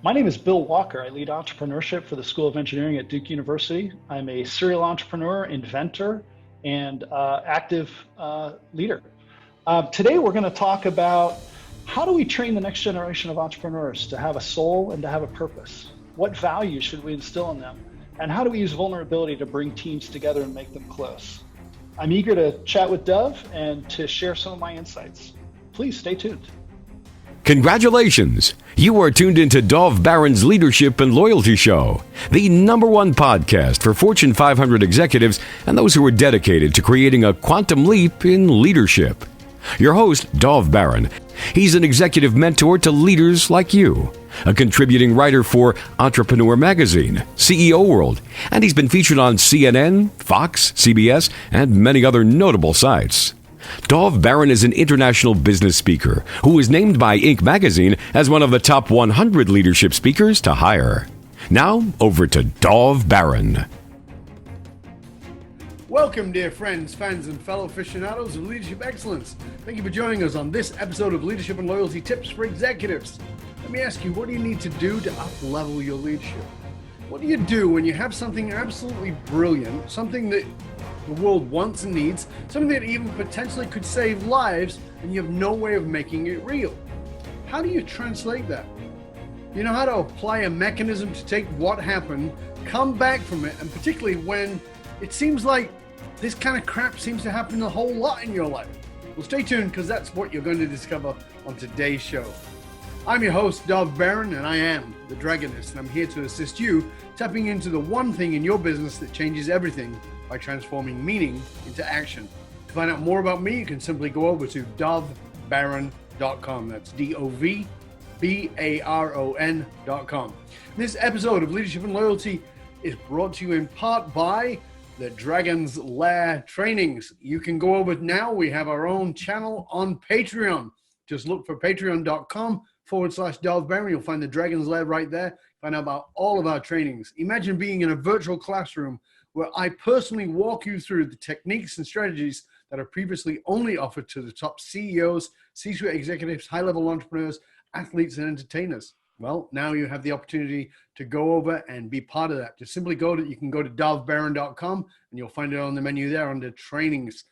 My name is Bill Walker. I lead entrepreneurship for the School of Engineering at Duke University. I'm a serial entrepreneur, inventor, and active leader. Today, we're going to talk about how do we train the next generation of entrepreneurs to have a soul and to have a purpose? What values should we instill in them? And how do we use vulnerability to bring teams together and make them close? I'm eager to chat with Dov and to share some of my insights. Please stay tuned. Congratulations! You are tuned into Dov Baron's Leadership and Loyalty Show, the #1 podcast for Fortune 500 executives and those who are dedicated to creating a quantum leap in leadership. Your host, Dov Baron. He's an executive mentor to leaders like you, a contributing writer for Entrepreneur Magazine, CEO World, and he's been featured on CNN, Fox, CBS, and many other notable sites. Dov Baron is an international business speaker who was named by Inc. magazine as one of the top 100 leadership speakers to hire. Now, over to Dov Baron. Welcome, dear friends, fans, and fellow aficionados of leadership excellence. Thank you for joining us on this episode of Leadership and Loyalty Tips for Executives. Let me ask you, what do you need to do to up-level your leadership? What do you do when you have something absolutely brilliant, something that the world wants and needs, something that even potentially could save lives, and you have no way of making it real? How do you translate that? You know how to apply a mechanism to take what happened, come back from it, and particularly when it seems like this kind of crap seems to happen a whole lot in your life. Well, stay tuned, because that's what you're going to discover on today's show. I'm your host, Dov Baron, and I am the Dragonist, and I'm here to assist you tapping into the one thing in your business that changes everything by transforming meaning into action. To find out more about me, you can simply go over to dovbaron.com. That's DOVBARON.com. This episode of Leadership and Loyalty is brought to you in part by the Dragon's Lair trainings. You can go over now. We have our own channel on Patreon. Just look for patreon.com/Dov Baron. You'll find the Dragon's Lair right there. Find out about all of our trainings. Imagine being in a virtual classroom where I personally walk you through the techniques and strategies that are previously only offered to the top CEOs, C-suite executives, high-level entrepreneurs, athletes, and entertainers. Well, now you have the opportunity to go over and be part of that. Just simply you can go to dovbaron.com and you'll find it on the menu there under trainings.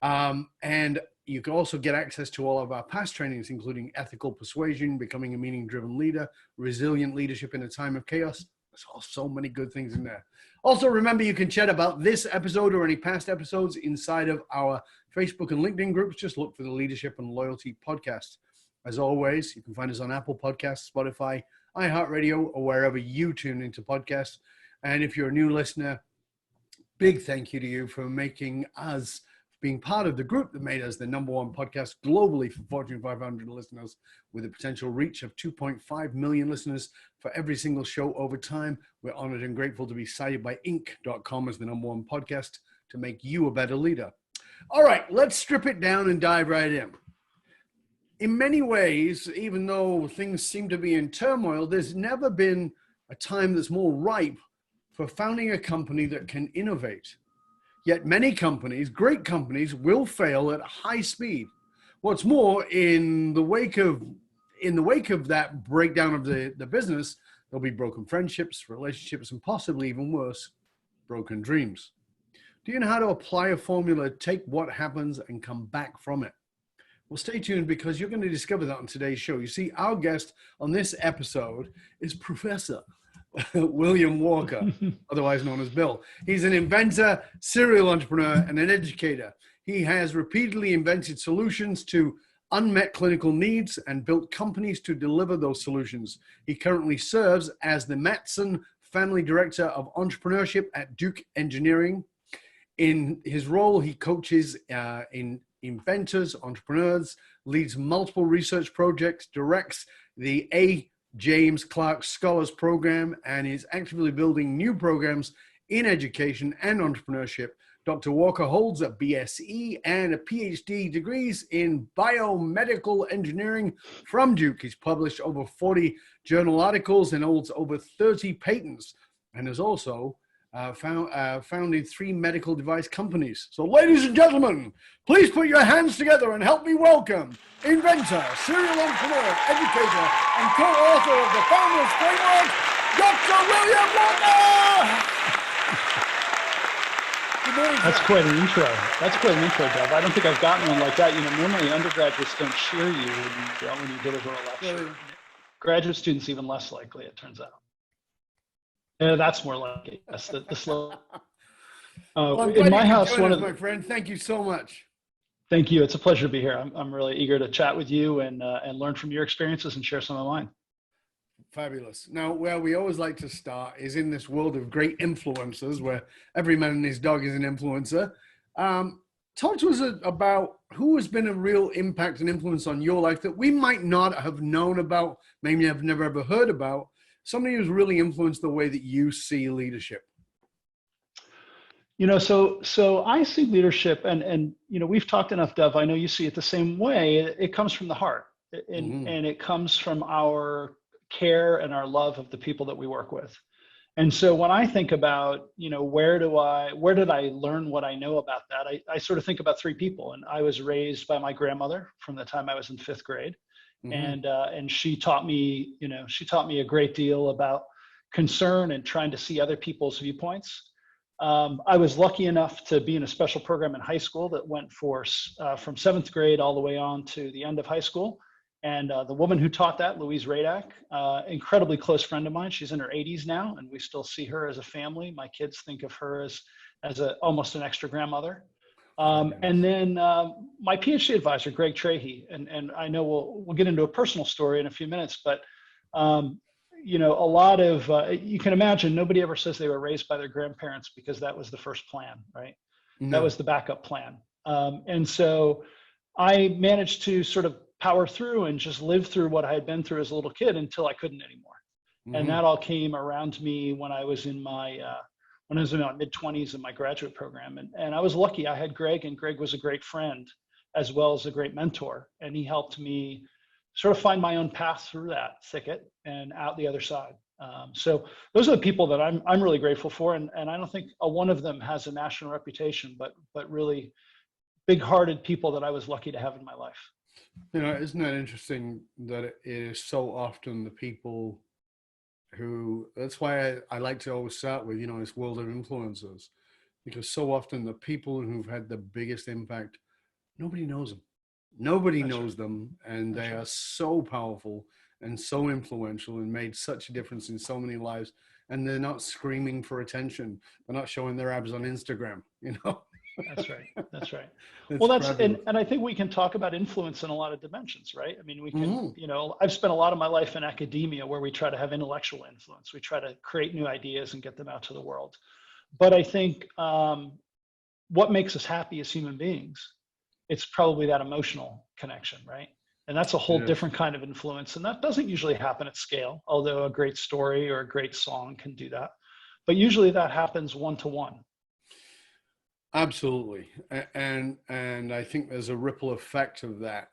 And you can also get access to all of our past trainings, including ethical persuasion, becoming a meaning-driven leader, resilient leadership in a time of chaos. There's so many good things in there. Also, remember, you can chat about this episode or any past episodes inside of our Facebook and LinkedIn groups. Just look for the Leadership and Loyalty podcast. As always, you can find us on Apple Podcasts, Spotify, iHeartRadio, or wherever you tune into podcasts. And if you're a new listener, big thank you to you for making us, being part of the group that made us the #1 podcast globally for Fortune 500 listeners, with a potential reach of 2.5 million listeners for every single show over time. We're honored and grateful to be cited by Inc.com as the #1 podcast to make you a better leader. All right, let's strip it down and dive right in. In many ways, even though things seem to be in turmoil, there's never been a time that's more ripe for founding a company that can innovate. Yet many companies, great companies, will fail at high speed. What's more, in the wake of that breakdown of the business, there'll be broken friendships, relationships, and possibly even worse, broken dreams. Do you know how to apply a formula, take what happens, and come back from it? Well, stay tuned, because you're going to discover that on today's show. You see, our guest on this episode is Professor William Walker, otherwise known as Bill. He's an inventor, serial entrepreneur, and an educator. He has repeatedly invented solutions to unmet clinical needs and built companies to deliver those solutions. He currently serves as the Mattson Family Director of Entrepreneurship at Duke Engineering. In his role, he coaches in inventors, entrepreneurs, leads multiple research projects, directs the A. James Clark Scholars Program, and is actively building new programs in education and entrepreneurship. Dr. Walker holds a BSE and a PhD degrees in Biomedical Engineering from Duke. He's published over 40 journal articles and holds over 30 patents, and has also founded 3 medical device companies. So ladies and gentlemen, please put your hands together and help me welcome inventor, serial entrepreneur, educator, and co-author of the Founders Sir William Walker! Good morning, That's sir. quite an intro. That's quite an intro, Dev. I don't think I've gotten one like that. You know, normally undergraduates don't cheer you when you deliver a lecture. Really? Graduate students even less likely, it turns out. Yeah, that's more likely. Yes, the slow. Well, I'm In glad my you could house, join one us, of my the, friend. Thank you so much. thank you. It's a pleasure to be here. I'm really eager to chat with you and learn from your experiences and share some of mine. Fabulous. Now, where we always like to start is in this world of great influencers, where every man and his dog is an influencer. Talk to us about who has been a real impact and influence on your life that we might not have known about, maybe have never ever heard about, somebody who's really influenced the way that you see leadership. You know, so I see leadership, and you know, we've talked enough, Dev. I know you see it the same way. It comes from the heart, and it comes from our care and our love of the people that we work with. And so when I think about, you know, where did I learn what I know about that? I sort of think about three people. And I was raised by my grandmother from the time I was in fifth grade. And she taught me, you know, she taught me a great deal about concern and trying to see other people's viewpoints. I was lucky enough to be in a special program in high school that went from seventh grade all the way on to the end of high school. And the woman who taught that, Louise Radak, incredibly close friend of mine. She's in her 80s now, and we still see her as a family. My kids think of her as almost an extra grandmother. And then my PhD advisor, Greg Trahey, and I know we'll get into a personal story in a few minutes, but you know, a lot of you can imagine nobody ever says they were raised by their grandparents because that was the first plan, right? No. That was the backup plan. And so I managed to sort of power through and just live through what I had been through as a little kid until I couldn't anymore. And that all came around me when I was in my mid-20s in my graduate program. And I was lucky. I had Greg, and Greg was a great friend as well as a great mentor. And he helped me sort of find my own path through that thicket and out the other side. So those are the people that I'm really grateful for. And I don't think one of them has a national reputation, but really big-hearted people that I was lucky to have in my life. You know, isn't that interesting that it is so often the people who, that's why I like to always start with, you know, this world of influencers, because so often the people who've had the biggest impact, nobody knows them. Nobody knows them, and they are so powerful and so influential and made such a difference in so many lives, and they're not screaming for attention. They're not showing their abs on Instagram, you know? That's right. That's right. It's Well, and I think we can talk about influence in a lot of dimensions, right? I mean, we can, you know, I've spent a lot of my life in academia where we try to have intellectual influence. We try to create new ideas and get them out to the world. But I think what makes us happy as human beings, it's probably that emotional connection, right? And that's a whole different kind of influence. And that doesn't usually happen at scale, although a great story or a great song can do that. But usually that happens one-to-one. Absolutely, and I think there's a ripple effect of that.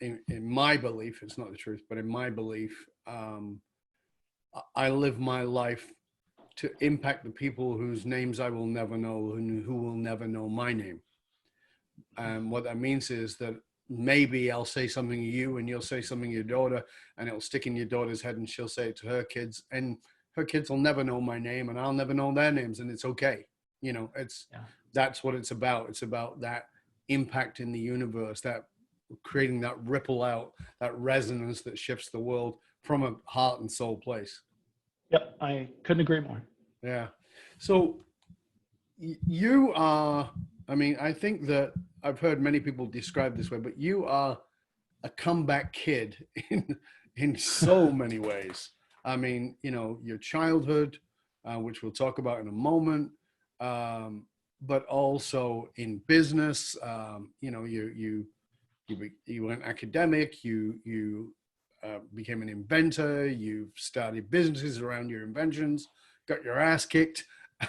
In my belief, it's not the truth, but in my belief, I live my life to impact the people whose names I will never know and who will never know my name. And what that means is that maybe I'll say something to you and you'll say something to your daughter, and it'll stick in your daughter's head and she'll say it to her kids, and her kids will never know my name and I'll never know their names, and it's okay. You know, that's what it's about. It's about that impact in the universe, that creating that ripple out, that resonance that shifts the world from a heart and soul place. Yep, I couldn't agree more. Yeah. So you are, I mean, I think that I've heard many people describe this way, but you are a comeback kid in so many ways. I mean, you know, your childhood, which we'll talk about in a moment, but also in business. You know, you went academic. You became an inventor. You've started businesses around your inventions. Got your ass kicked,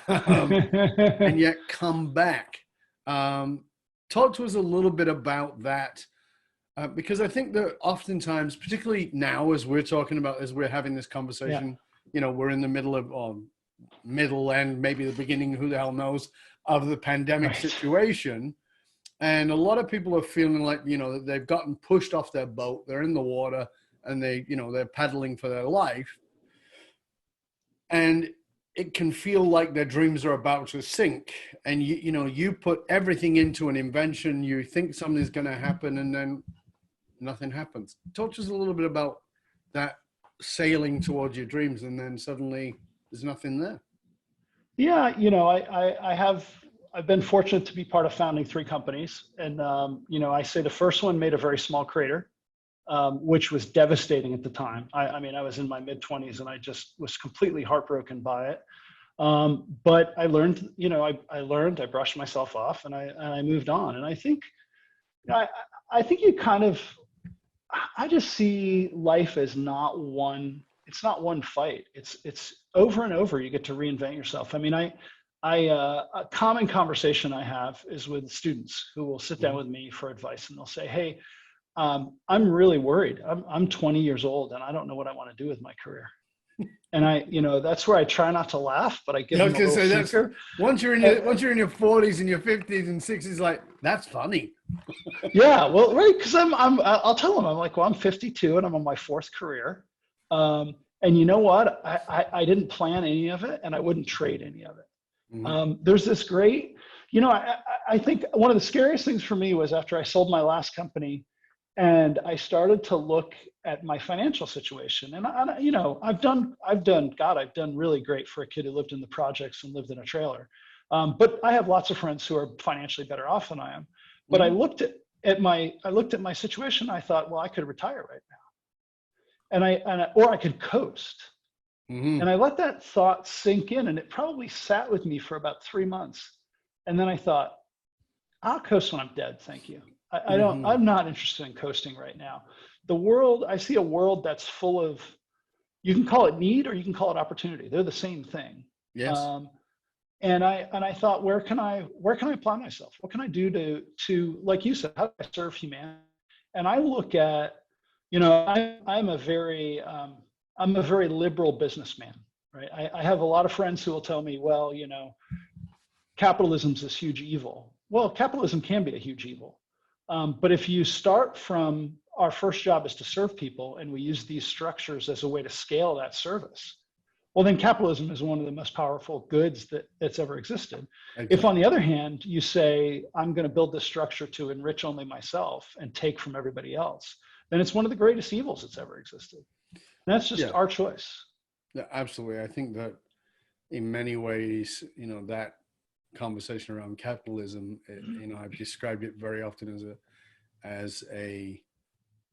and yet come back. Talk to us a little bit about that, because I think that oftentimes, particularly now, as we're talking about, as we're having this conversation, you know, we're in the middle of middle and maybe the beginning, who the hell knows, of the pandemic situation. And a lot of people are feeling like, you know, that they've gotten pushed off their boat, they're in the water, and they, you know, they're paddling for their life. and it can feel like their dreams are about to sink, and you put everything into an invention, you think something's going to happen, and then nothing happens. Talk to us a little bit about that, sailing towards your dreams, and then suddenly there's nothing there. Yeah, I've been fortunate to be part of founding 3 companies, and I say the first one made a very small crater, which was devastating at the time. I mean, I was in my mid-20s and I just was completely heartbroken by it. But I learned, I brushed myself off, and I moved on. And I think, I think I just see life as it's not one fight. It's over and over. You get to reinvent yourself. I mean, a common conversation I have is with students who will sit down with me for advice, and they'll say, "Hey, I'm really worried. I'm 20 years old and I don't know what I want to do with my career." And that's where I try not to laugh, but I give them a little thinker. Once you're in your 40s and your 50s and 60s, like, that's funny. Yeah, well, right, because I'll tell them, I'm like, well, I'm 52 and I'm on my 4th career. And you know what? I didn't plan any of it, and I wouldn't trade any of it. Mm-hmm. There's this great, I think one of the scariest things for me was after I sold my last company, and I started to look at my financial situation. And I've done really great for a kid who lived in the projects and lived in a trailer. But I have lots of friends who are financially better off than I am. But I looked at my situation. I thought, well, I could retire right now, or I could coast. Mm-hmm. And I let that thought sink in, and it probably sat with me for about 3 months. And then I thought, I'll coast when I'm dead. Thank you. I'm not interested in coasting right now. I see a world that's full of, you can call it need or you can call it opportunity. They're the same thing. Yes. And I thought, where can I apply myself? What can I do to, like you said, how do I serve humanity? And I look at, I'm a very liberal businessman, right? I have a lot of friends who will tell me, well, capitalism's this huge evil. Well, capitalism can be a huge evil. But if you start from our first job is to serve people, and we use these structures as a way to scale that service, well, then capitalism is one of the most powerful goods that's ever existed. Exactly. If on the other hand, you say, I'm going to build this structure to enrich only myself and take from everybody else, then it's one of the greatest evils that's ever existed. And that's just our choice. Yeah, absolutely. I think that in many ways, that conversation around capitalism, I've described it very often as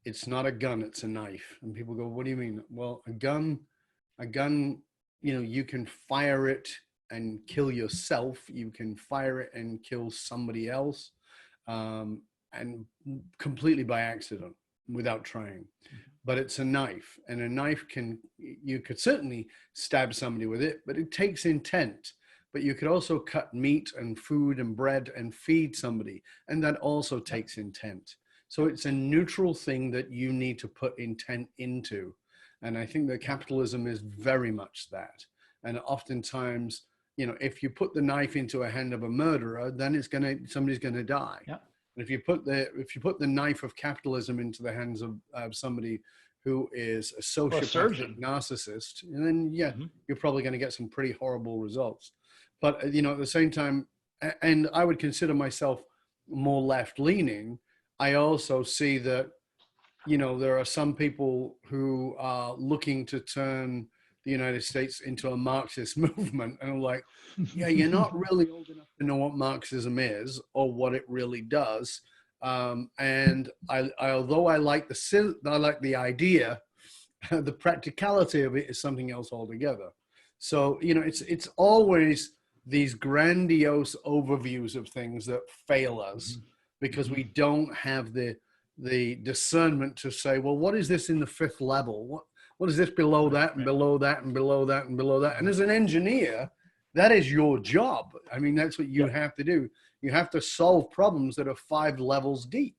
it's not a gun, it's a knife. And people go, what do you mean? Well, a gun, you can fire it and kill yourself. You can fire it and kill somebody else, and completely by accident without trying. But it's a knife, and a knife you could certainly stab somebody with it, but it takes intent. But you could also cut meat and food and bread and feed somebody, and that also takes intent. So it's a neutral thing that you need to put intent into. And I think that capitalism is very much that. And oftentimes, if you put the knife into a hand of a murderer, then somebody's gonna die. Yeah. And if you put the knife of capitalism into the hands of somebody who is a sociopathic narcissist, and then you're probably going to get some pretty horrible results. But at the same time, and I would consider myself more left-leaning, I also see that there are some people who are looking to turn the United States into a Marxist movement, and I'm like, yeah, you're not really old enough to know what Marxism is or what it really does. And although I like the idea, the practicality of it is something else altogether. So it's always these grandiose overviews of things that fail us because we don't have the discernment to say, well, what is this in the 5th level? What is this below that and below that and below that and below that? And as an engineer, that is your job. I mean, that's what you have to do. You have to solve problems that are 5 levels deep.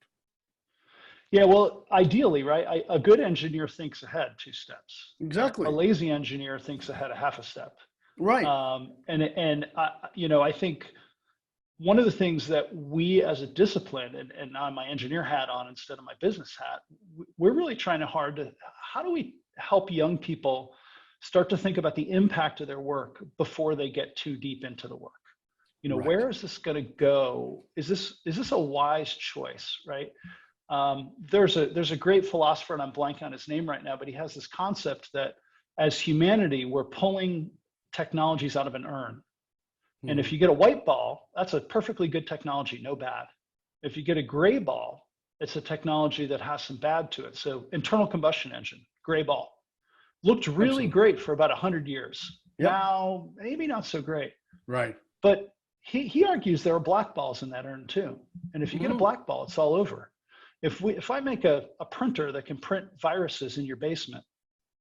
Yeah, well, ideally, right? A good engineer thinks ahead 2 steps. Exactly. A lazy engineer thinks ahead a half a step. Right. I think one of the things that we as a discipline, and now my engineer hat on instead of my business hat, we're really trying hard to, how do we help young people start to think about the impact of their work before they get too deep into the work. You know, Right. where is this going to go? Is this a wise choice, right? There's a great philosopher, and I'm blanking on his name right now, but he has this concept that as humanity, we're pulling technologies out of an urn. And if you get a white ball, that's a perfectly good technology, no bad. If you get a gray ball, it's a technology that has some bad to it. So internal combustion engine, gray ball. Looked really Absolutely. great for about 100 years. Yep. Now, maybe not so great. Right. But he argues there are black balls in that urn too. And if you get a black ball, it's all over. If I make a printer that can print viruses in your basement,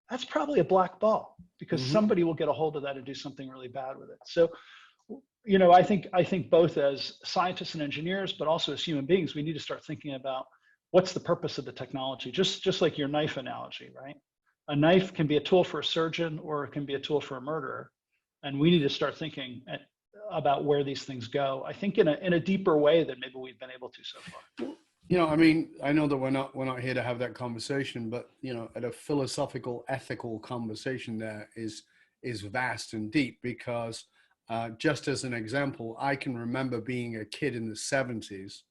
that's probably a black ball, because somebody will get a hold of that and do something really bad with it. So, you know, I think both as scientists and engineers, but also as human beings, we need to start thinking about what's the purpose of the technology. Just like your knife analogy, right? A knife can be a tool for a surgeon, or it can be a tool for a murderer. And we need to start thinking about where these things go, I think in a deeper way than maybe we've been able to so far. You know, I mean, I know that we're not here to have that conversation, but, you know, at a philosophical, ethical conversation there is vast and deep, because just as an example, I can remember being a kid in the 70s,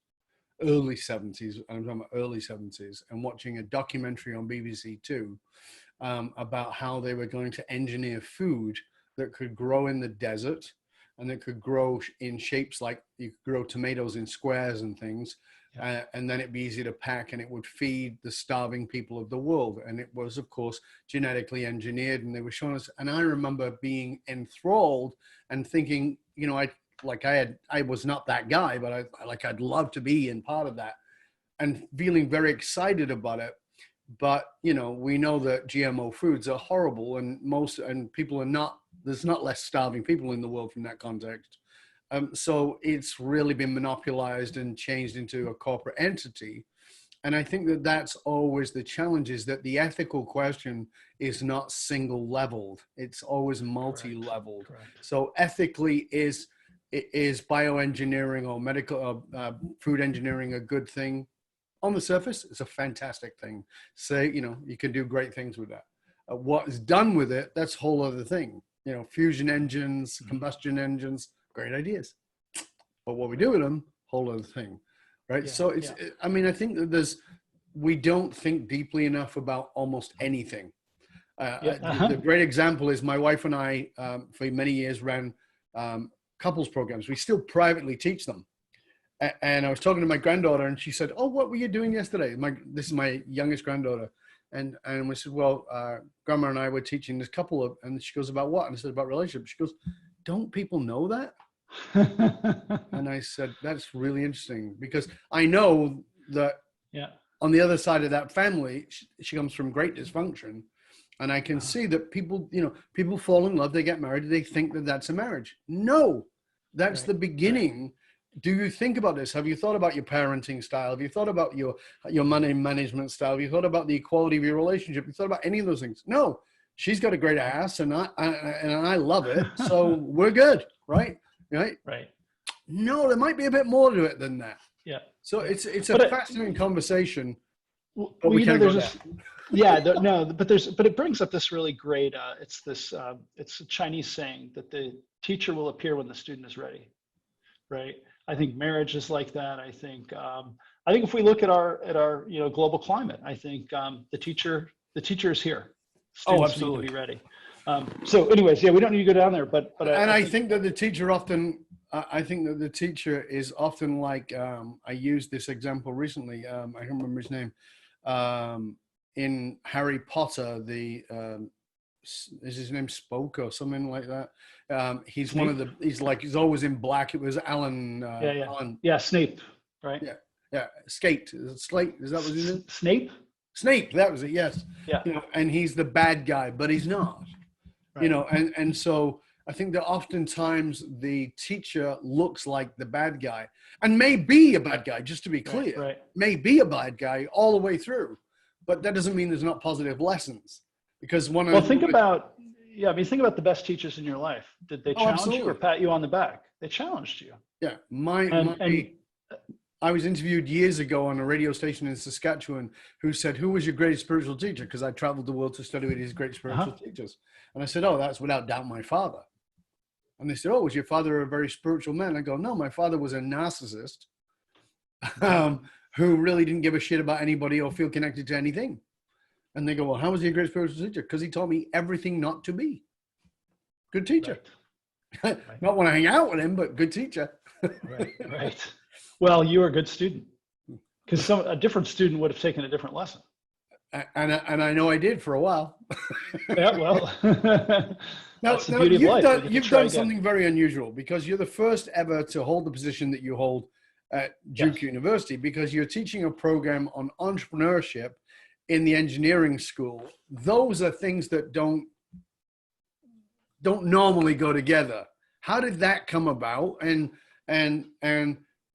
early 70s, I'm talking about early 70s, and watching a documentary on BBC Two about how they were going to engineer food that could grow in the desert, and that could grow in shapes like you could grow tomatoes in squares and things. Yeah. And then it'd be easy to pack, and it would feed the starving people of the world. And it was, of course, genetically engineered, and they were showing us. And I remember being enthralled and thinking, you know, I was not that guy, but I'd love to be in part of that, and feeling very excited about it. But, you know, we know that GMO foods are horrible, and people are not, there's not less starving people in the world from that context. So it's really been monopolized and changed into a corporate entity. And I think that that's always the challenge, is that the ethical question is not single leveled. It's always multi-leveled. Correct. So ethically, is bioengineering or medical food engineering a good thing? On the surface, it's a fantastic thing. Say, you know, you can do great things with that. What is done with it, that's a whole other thing. You know, fusion engines, combustion engines, great ideas. But what we do with them, whole other thing, right? Yeah, so it's, yeah. I mean, I think that we don't think deeply enough about almost anything. The great example is my wife and I, for many years, ran couples programs. We still privately teach them. And I was talking to my granddaughter, and she said, "Oh, what were you doing yesterday?" This is my youngest granddaughter. And we said, "Well, Grandma and I were teaching this couple," and she goes, "About what?" And I said, "About relationships." She goes, "Don't people know that?" And I said, "That's really interesting, because I know that on the other side of that family, she comes from great dysfunction. And I can see that people, you know, people fall in love, they get married, they think that that's a marriage. No, that's the beginning. Right. Do you think about this? Have you thought about your parenting style? Have you thought about your money management style? Have you thought about the equality of your relationship? Have you thought about any of those things? No, she's got a great ass, and I love it. So we're good, right? Right. Right. No, there might be a bit more to it than that. Yeah. So it's a fascinating conversation. Well, you know, there's this, but it brings up this really great. It's a Chinese saying that the teacher will appear when the student is ready. Right. I think marriage is like that. I think if we look at our global climate, I think the teacher is here. Students need to be ready. So anyways, we don't need to go down there, but I think that the teacher often, I think that the teacher is often like, I used this example recently. I can't remember his name. In Harry Potter, is his name Spoke or something like that? He's Snape? He's always in black. It was Alan. Alan. Yeah, Snape, right? Yeah. Skate. Is it Slate? Is that what his name? Snape. Snape. That was it. Yes. Yeah. You know, and he's the bad guy, but he's not. Right. You know, and so I think that oftentimes the teacher looks like the bad guy, and may be a bad guy. Just to be clear, right. May be a bad guy all the way through, but that doesn't mean there's not positive lessons. Because think about the best teachers in your life. Did they challenge you or pat you on the back? They challenged you. Yeah, I was interviewed years ago on a radio station in Saskatchewan who said, who was your greatest spiritual teacher? Because I traveled the world to study with these great spiritual teachers. And I said, oh, that's without doubt my father. And they said, oh, was your father a very spiritual man? I go, no, my father was a narcissist who really didn't give a shit about anybody or feel connected to anything. And they go, well, how was he a great spiritual teacher? Because he taught me everything not to be. Good teacher. Right. Not when I hang out with him, but good teacher. Right. Well, you were a good student, because a different student would have taken a different lesson. And I know I did for a while. Yeah, well, that's the beauty of life. You've done something very unusual, because you're the first ever to hold the position that you hold at Duke University, because you're teaching a program on entrepreneurship in the engineering school. Those are things that don't normally go together. How did that come about? And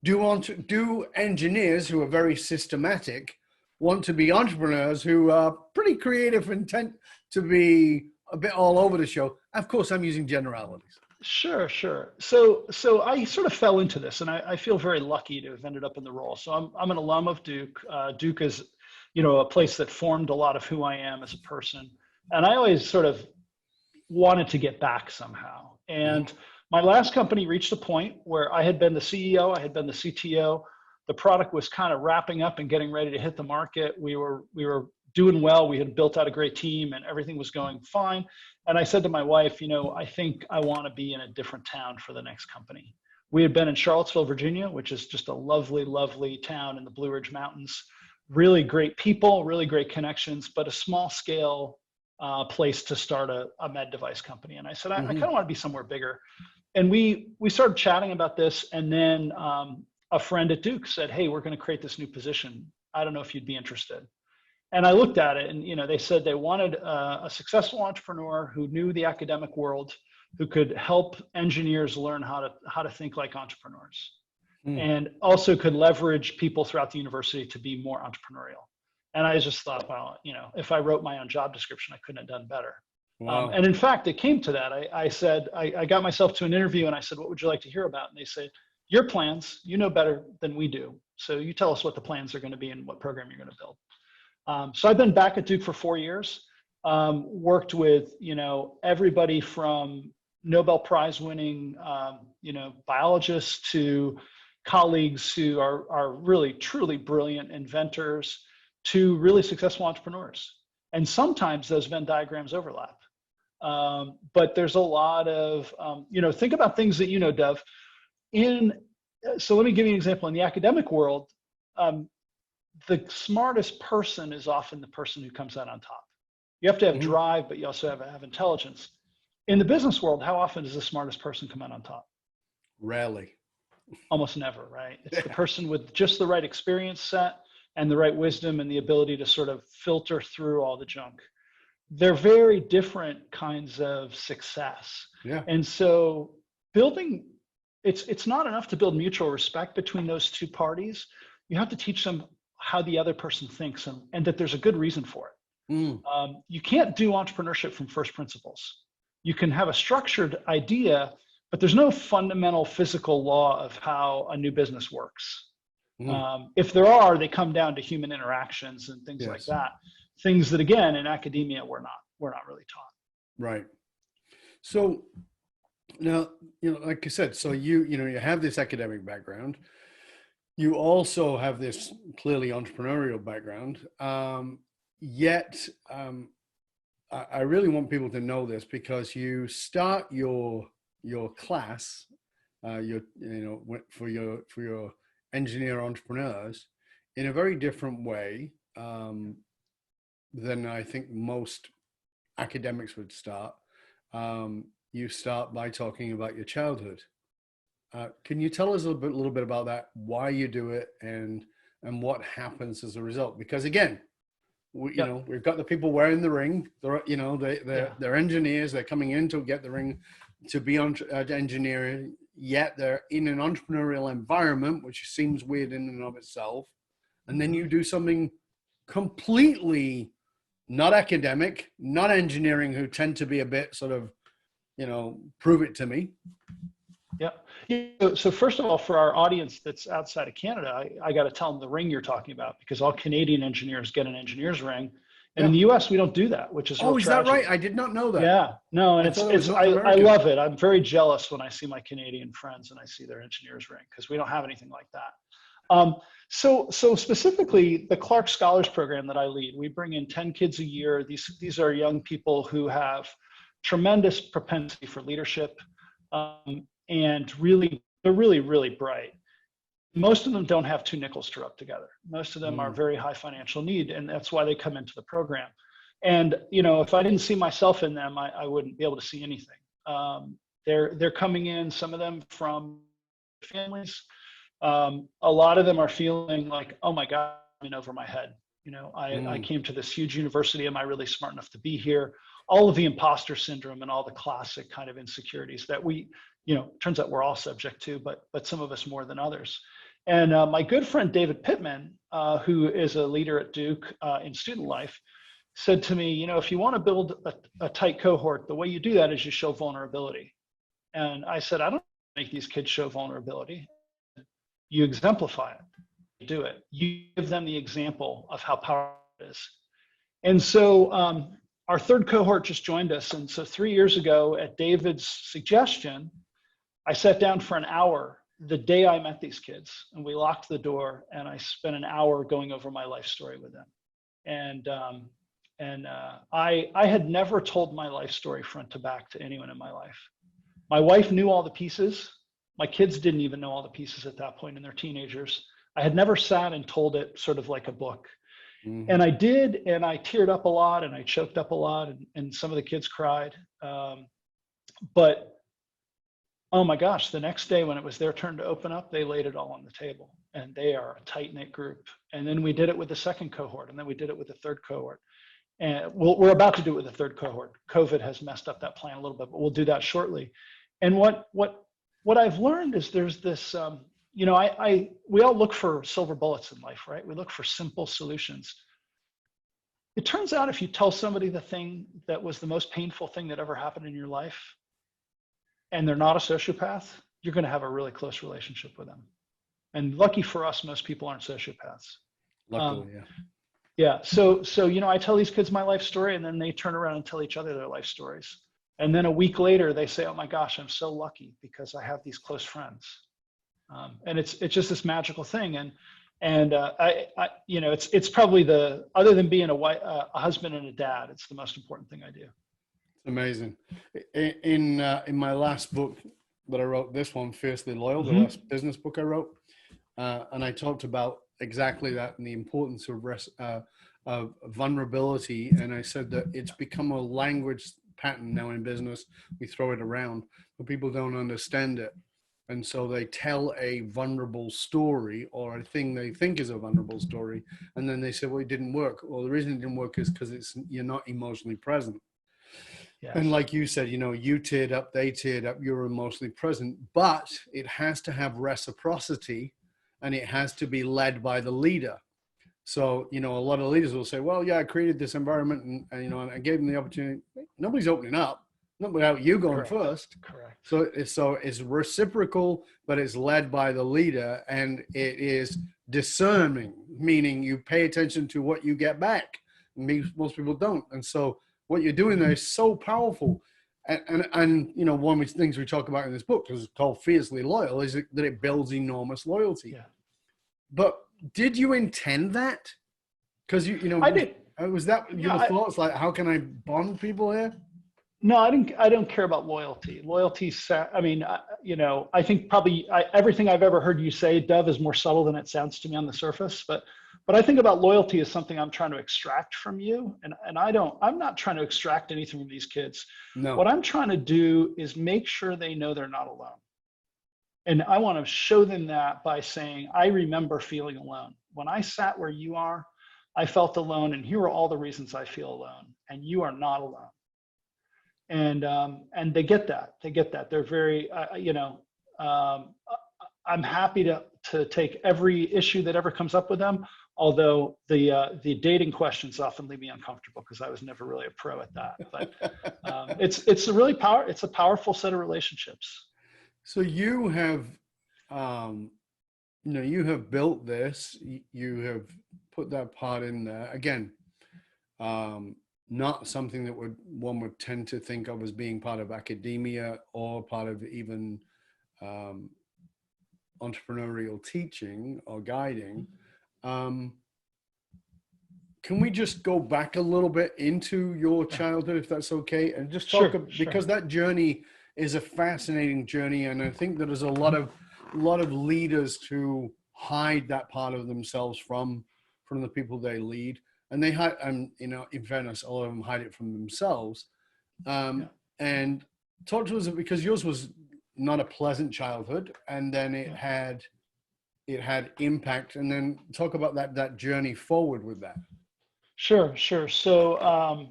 do engineers who are very systematic want to be entrepreneurs who are pretty creative and tend to be a bit all over the show? Of course, I'm using generalities. Sure. So I sort of fell into this, and I feel very lucky to have ended up in the role. So I'm an alum of Duke. Duke is, a place that formed a lot of who I am as a person. And I always sort of wanted to get back somehow. And my last company reached a point where I had been the CEO, I had been the CTO. The product was kind of wrapping up and getting ready to hit the market. We were doing well. We had built out a great team and everything was going fine. And I said to my wife, I think I want to be in a different town for the next company. We had been in Charlottesville, Virginia, which is just a lovely, lovely town in the Blue Ridge Mountains. Really great people, really great connections, but a small scale place to start a med device company. And I said, I kind of want to be somewhere bigger. And we started chatting about this, and then a friend at Duke said, hey, we're going to create this new position. I don't know if you'd be interested. And I looked at it, and they said they wanted a successful entrepreneur who knew the academic world, who could help engineers learn how to think like entrepreneurs, and also could leverage people throughout the university to be more entrepreneurial. And I just thought, well, if I wrote my own job description, I couldn't have done better. Wow. And in fact, it came to that. I said, I got myself to an interview and I said, what would you like to hear about? And they said, your plans, you know better than we do. So you tell us what the plans are going to be and what program you're going to build. So I've been back at Duke for 4 years, worked with, everybody from Nobel Prize winning, biologists to colleagues who are really, truly brilliant inventors to really successful entrepreneurs. And sometimes those Venn diagrams overlap. But there's a lot of, think about things that Dov. So let me give you an example. In the academic world, the smartest person is often the person who comes out on top. You have to have drive, but you also have intelligence. In the business world, how often does the smartest person come out on top? Rarely. Almost never, right? It's the person with just the right experience set and the right wisdom and the ability to sort of filter through all the junk. They're very different kinds of success. Yeah. And so building, it's not enough to build mutual respect between those two parties. You have to teach them how the other person thinks and that there's a good reason for it. You can't do entrepreneurship from first principles. You can have a structured idea, but there's no fundamental physical law of how a new business works. If there are, they come down to human interactions and things like that. Things that, again, in academia, we're not really taught. Right. So now, like I said, so you have this academic background. You also have this clearly entrepreneurial background. Yet, I really want people to know this, because you start your class, for your engineer entrepreneurs in a very different way than I think most academics would start. You start by talking about your childhood. Can you tell us a little bit about that, why you do it, and what happens as a result? Because again, we've got the people wearing the ring. They're engineers. They're coming in to get the ring to be engineering. Yet they're in an entrepreneurial environment, which seems weird in and of itself. And then you do something completely not academic, not engineering, who tend to be a bit sort of, prove it to me. Yeah. So first of all, for our audience that's outside of Canada, I got to tell them the ring you're talking about, because all Canadian engineers get an engineer's ring. And in Yeah. the US, we don't do that, which is a real Oh, is that right? tragedy. I did not know that. Yeah, no, and I thought it was North I American. love it. I'm very jealous when I see my Canadian friends and I see their engineer's ring, because we don't have anything like that. So specifically, the Clark Scholars Program that I lead, we bring in 10 kids a year. These are young people who have tremendous propensity for leadership, and they're really bright. Most of them don't have two nickels to rub together. Most of them are very high financial need, and that's why they come into the program. And if I didn't see myself in them, I wouldn't be able to see anything. They're coming in, some of them from families. A lot of them are feeling like, oh my God, I'm in over my head. I came to this huge university. Am I really smart enough to be here? All of the imposter syndrome and all the classic kind of insecurities that turns out we're all subject to, but some of us more than others. And my good friend David Pittman, who is a leader at Duke in student life, said to me, if you want to build a tight cohort, the way you do that is you show vulnerability. And I said, I don't make these kids show vulnerability. You exemplify it. You do it. You give them the example of how powerful it is. And so our third cohort just joined us. And so 3 years ago, at David's suggestion, I sat down for an hour the day I met these kids, and we locked the door, and I spent an hour going over my life story with them. And I had never told my life story front to back to anyone in my life. My wife knew all the pieces. My kids didn't even know all the pieces at that point, and they're teenagers. I had never sat and told it sort of like a book. Mm-hmm. And I did, and I teared up a lot, and I choked up a lot, and some of the kids cried. But oh my gosh, the next day when it was their turn to open up, they laid it all on the table, and they are a tight-knit group. And then we did it with the second cohort, and then we did it with the third cohort. And we're about to do it with the third cohort. COVID has messed up that plan a little bit, but we'll do that shortly. And what I've learned is there's this, we all look for silver bullets in life, right? We look for simple solutions. It turns out if you tell somebody the thing that was the most painful thing that ever happened in your life, and they're not a sociopath, you're going to have a really close relationship with them. And lucky for us, most people aren't sociopaths. Luckily, yeah. Yeah. So I tell these kids my life story, and then they turn around and tell each other their life stories. And then a week later, they say, "Oh my gosh, I'm so lucky because I have these close friends." And it's just this magical thing. And it's probably other than being a husband and a dad, it's the most important thing I do. Amazing. In my last book that I wrote, this one, Fiercely Loyal, the last business book I wrote, and I talked about exactly that and the importance of vulnerability. And I said that it's become a language pattern now in business. We throw it around, but people don't understand it. And so they tell a vulnerable story or a thing they think is a vulnerable story. And then they say, well, it didn't work. Well, the reason it didn't work is because you're not emotionally present. Yes. And like you said, you teared up, they teared up, you're emotionally present, but it has to have reciprocity and it has to be led by the leader. So, a lot of leaders will say, well, yeah, I created this environment and I gave them the opportunity. Nobody's opening up, not without you going first. Correct. So it's reciprocal, but it's led by the leader, and it is discerning, meaning you pay attention to what you get back. Most people don't. And so what you're doing there is so powerful. And one of the things we talk about in this book, because it's called Fiercely Loyal, is that it builds enormous loyalty. Yeah. But did you intend that? Because I did. Was that your thoughts? Like, how can I bond people here? No, I don't care about loyalty. Loyalty, I think probably everything I've ever heard you say, Dov, is more subtle than it sounds to me on the surface. But I think about loyalty as something I'm trying to extract from you. And I'm not trying to extract anything from these kids. No. What I'm trying to do is make sure they know they're not alone. And I want to show them that by saying, I remember feeling alone. When I sat where you are, I felt alone. And here are all the reasons I feel alone. And you are not alone. And they get that. They get that. They're very, I'm happy to take every issue that ever comes up with them. Although the dating questions often leave me uncomfortable because I was never really a pro at that. But it's a powerful set of relationships. So you have, you have built this, you have put that part in there. Again, not something that one would tend to think of as being part of academia or part of even entrepreneurial teaching or guiding. Can we just go back a little bit into your childhood, if that's okay, and just talk Sure. because that journey is a fascinating journey, and I think that there's a lot of leaders who hide that part of themselves from the people they lead, and they hide, and in fairness, a lot of them hide it from themselves. And talk to us, because yours was not a pleasant childhood, and then it had impact, and then talk about that journey forward with that. Sure. So, I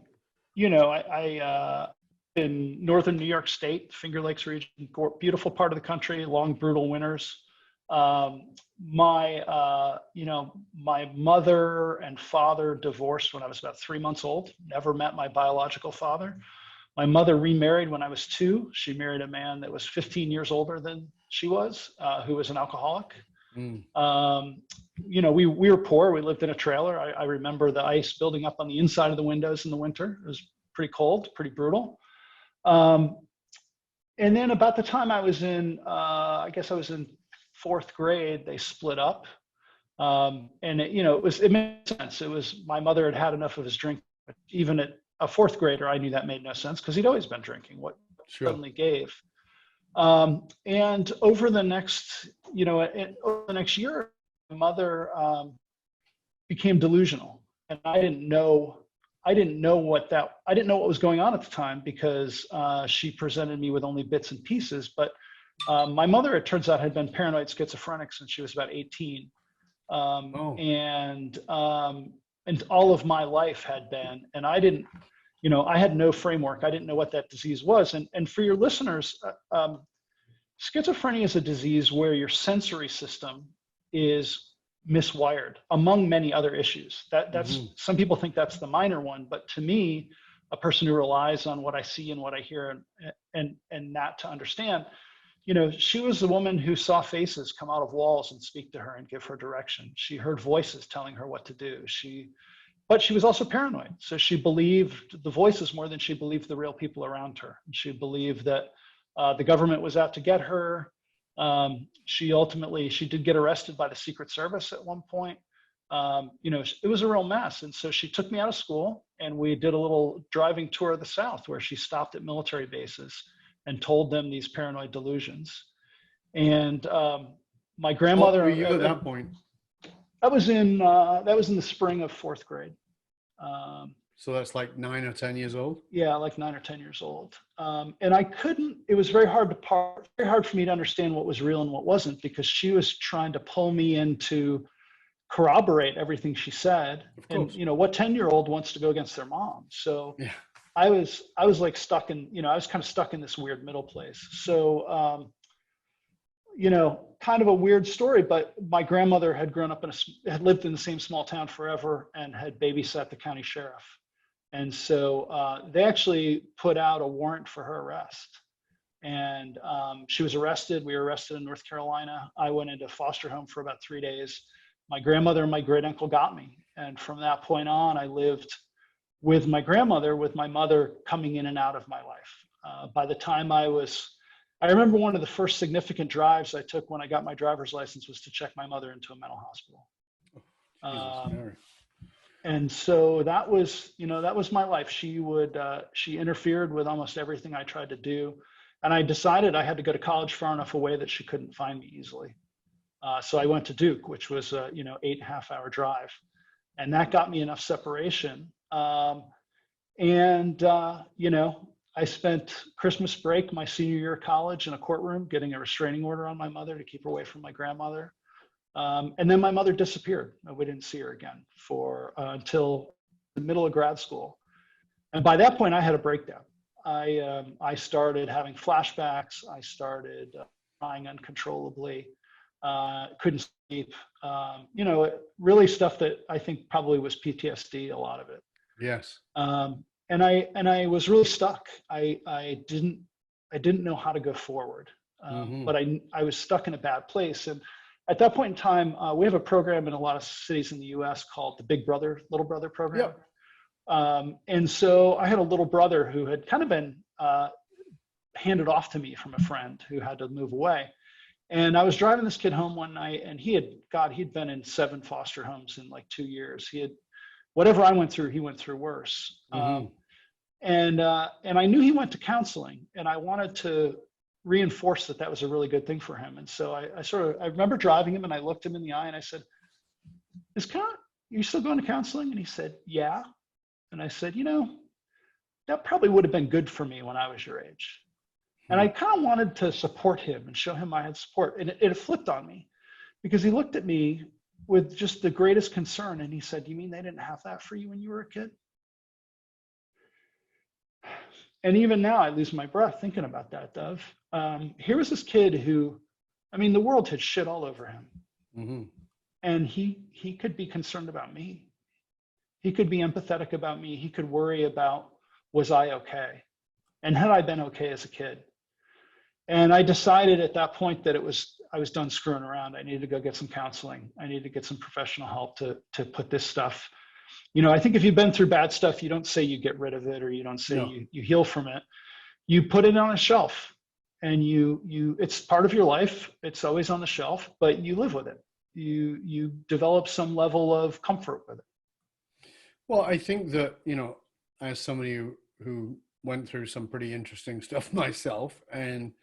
in northern New York State, Finger Lakes region, beautiful part of the country, long, brutal winters. My mother and father divorced when I was about 3 months old. Never met my biological father. My mother remarried when I was 2. She married a man that was 15 years older than she was, who was an alcoholic. We were poor. We lived in a trailer. I remember the ice building up on the inside of the windows in the winter. It was pretty cold, pretty brutal. And then about the time I was in, I guess I was in 4th grade, they split up. And it made sense. It was, my mother had had enough of his drink. Even at a 4th grader, I knew that made no sense because he'd always been drinking. What suddenly gave. And over the next, year, my mother became delusional, and I didn't know what was going on at the time because she presented me with only bits and pieces. But my mother, it turns out, had been paranoid schizophrenic since she was about 18, and all of my life had been, and I didn't. I had no framework. I didn't know what that disease was. And for your listeners, schizophrenia is a disease where your sensory system is miswired, among many other issues. That's some people think that's the minor one, but to me, a person who relies on what I see and what I hear and that to understand, she was the woman who saw faces come out of walls and speak to her and give her direction. She heard voices telling her what to do. But she was also paranoid. So she believed the voices more than she believed the real people around her. She believed that the government was out to get her. She did get arrested by the Secret Service at one point. It was a real mess. And so she took me out of school and we did a little driving tour of the South where she stopped at military bases and told them these paranoid delusions. And my grandmother— What were you at that point? That was in the spring of 4th grade. So that's like 9 or 10 years old? Yeah, like 9 or 10 years old. And it was very hard for me to understand what was real and what wasn't, because she was trying to pull me in to corroborate everything she said. And, what 10-year-old wants to go against their mom? So yeah. I was like stuck in, I was kind of stuck in this weird middle place. So, kind of a weird story, but my grandmother had grown up had lived in the same small town forever and had babysat the county sheriff. And so they actually put out a warrant for her arrest. And she was arrested. We were arrested in North Carolina. I went into foster home for about 3 days. My grandmother and my great uncle got me. And from that point on, I lived with my grandmother, with my mother coming in and out of my life. By the time I remember one of the first significant drives I took when I got my driver's license was to check my mother into a mental hospital. And so that was my life. She interfered with almost everything I tried to do. And I decided I had to go to college far enough away that she couldn't find me easily. So I went to Duke, which was a 8.5-hour drive. And that got me enough separation. I spent Christmas break my senior year of college in a courtroom getting a restraining order on my mother to keep her away from my grandmother. And then my mother disappeared. We didn't see her again until the middle of grad school. And by that point, I had a breakdown. I started having flashbacks. I started crying uncontrollably. Couldn't sleep. Really stuff that I think probably was PTSD, a lot of it. Yes. And I was really stuck. I didn't know how to go forward. but I was stuck in a bad place. And at that point in time, we have a program in a lot of cities in the US called the Big Brother, Little Brother program. Yep. And so I had a little brother who had kind of been handed off to me from a friend who had to move away. And I was driving this kid home one night, and he'd been in 7 foster homes in like 2 years. Whatever I went through, he went through worse. And I knew he went to counseling, and I wanted to reinforce that was a really good thing for him. And so I remember driving him, and I looked him in the eye and I said, you still going to counseling? And he said, yeah. And I said, that probably would have been good for me when I was your age. And I kind of wanted to support him and show him I had support. And it flipped on me, because he looked at me with just the greatest concern. And he said, you mean they didn't have that for you when you were a kid? And even now I lose my breath thinking about that, Dov. Here was this kid who, the world had shit all over him. And he could be concerned about me. He could be empathetic about me. He could worry about, was I okay? And had I been okay as a kid? And I decided at that point that I was done screwing around. I needed to go get some counseling. I needed to get some professional help to put this stuff. I think if you've been through bad stuff, you don't say you get rid of it, or you don't say you heal from it. You put it on a shelf, and it's part of your life. It's always on the shelf, but you live with it. You develop some level of comfort with it. Well, I think that, as somebody who went through some pretty interesting stuff myself, and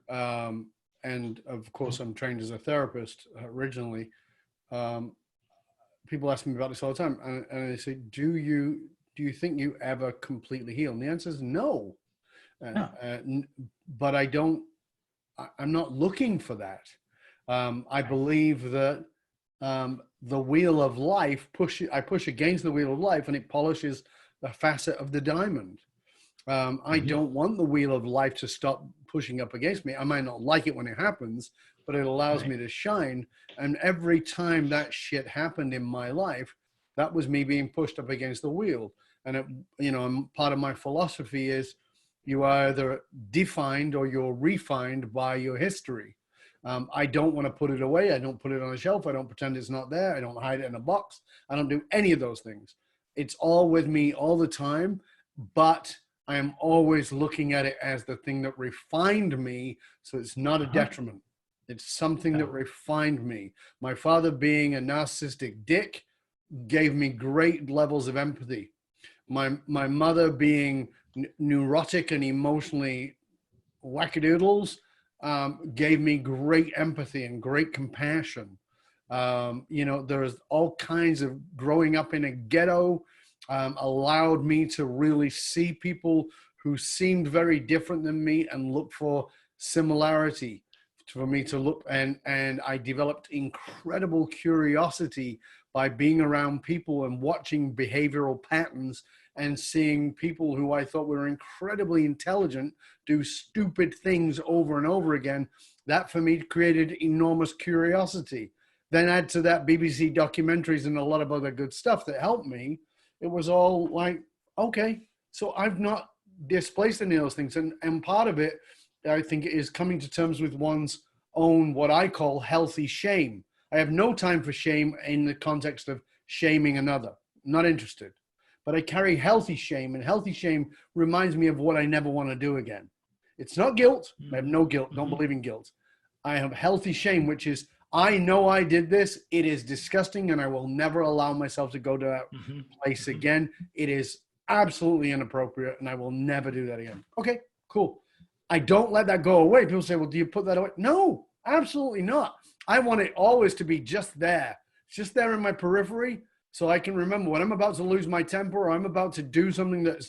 and of course I'm trained as a therapist originally. People ask me about this all the time, and they say, do you think you ever completely heal? And the answer is no. But I'm not looking for that. I believe that the wheel of life I push against the wheel of life, and it polishes the facet of the diamond. I don't want the wheel of life to stop pushing up against me. I might not like it when it happens, but it allows me to shine. And every time that shit happened in my life, that was me being pushed up against the wheel. And part of my philosophy is, you are either defined or you're refined by your history. I don't want to put it away. I don't put it on a shelf. I don't pretend it's not there. I don't hide it in a box. I don't do any of those things. It's all with me all the time, but I am always looking at it as the thing that refined me. So it's not a detriment. It's something that refined me. My father, being a narcissistic dick, gave me great levels of empathy. My mother, being neurotic and emotionally wackadoodles, gave me great empathy and great compassion. There's all kinds of, growing up in a ghetto allowed me to really see people who seemed very different than me and look for similarity for me to look. And I developed incredible curiosity by being around people and watching behavioral patterns and seeing people who I thought were incredibly intelligent do stupid things over and over again. That for me created enormous curiosity. Then add to that BBC documentaries and a lot of other good stuff that helped me. It was all like, okay, so I've not displaced any of those things. And part of it, I think, is coming to terms with one's own, what I call healthy shame. I have no time for shame in the context of shaming another. I'm not interested. But I carry healthy shame, and healthy shame reminds me of what I never want to do again. It's not guilt. I have no guilt. Don't believe in guilt. I have healthy shame, which is, I know I did this. It is disgusting, and I will never allow myself to go to that place again. It is absolutely inappropriate, and I will never do that again. Okay, cool. I don't let that go away. People say, well, do you put that away? No, absolutely not. I want it always to be just there. It's just there in my periphery, so I can remember when I'm about to lose my temper, or I'm about to do something that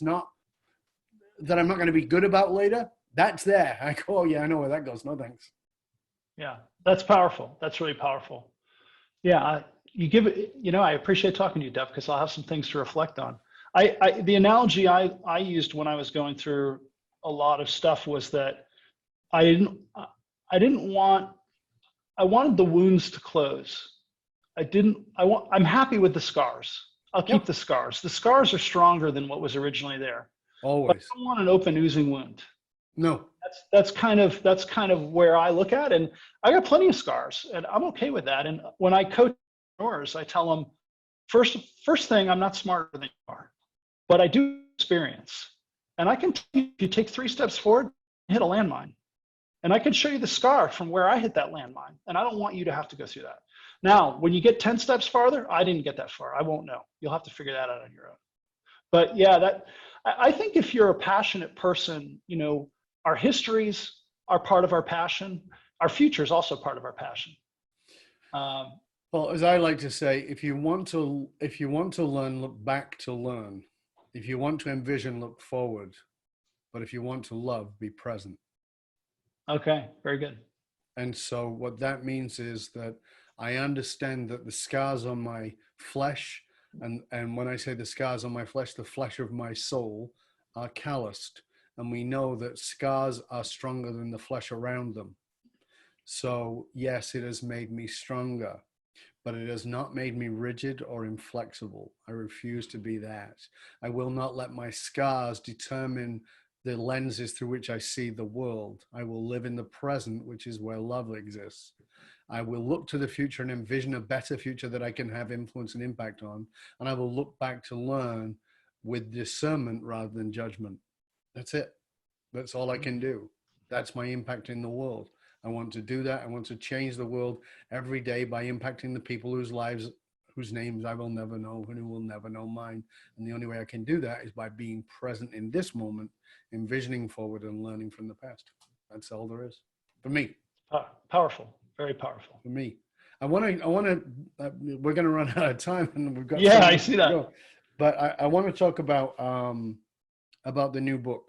I'm not going to be good about later. That's there. I go, oh yeah, I know where that goes. No thanks. Yeah, that's powerful. That's really powerful. Yeah, I appreciate talking to you, Dev, because I'll have some things to reflect on. The analogy I used when I was going through a lot of stuff was that I wanted the wounds to close. I'm happy with the scars. I'll keep the scars. The scars are stronger than what was originally there. Always. But I don't want an open, oozing wound. No. That's kind of where I look at, and I got plenty of scars, and I'm okay with that. And when I coach entrepreneurs, I tell them first thing, I'm not smarter than you are, but I do experience, and I can tell you, if you take 3 steps forward, hit a landmine, and I can show you the scar from where I hit that landmine, and I don't want you to have to go through that. Now, when you get 10 steps farther, I didn't get that far. I won't know. You'll have to figure that out on your own. But yeah, I think if you're a passionate person, our histories are part of our passion. Our future is also part of our passion. Well, as I like to say, if you want to learn, look back to learn. If you want to envision, look forward. But if you want to love, be present. Okay, very good. And so what that means is that I understand that the scars on my flesh, and when I say the scars on my flesh, the flesh of my soul, are calloused. And we know that scars are stronger than the flesh around them. So yes, it has made me stronger, but it has not made me rigid or inflexible. I refuse to be that. I will not let my scars determine the lenses through which I see the world. I will live in the present, which is where love exists. I will look to the future and envision a better future that I can have influence and impact on. And I will look back to learn with discernment rather than judgment. That's it. That's all I can do. That's my impact in the world. I want to do that. I want to change the world every day by impacting the people whose lives, whose names I will never know, and who will never know mine. And the only way I can do that is by being present in this moment, envisioning forward and learning from the past. That's all there is for me. Powerful, very powerful. For me. We're going to run out of time, and we've got. Yeah, I see that. Go. But I want to talk about the new book.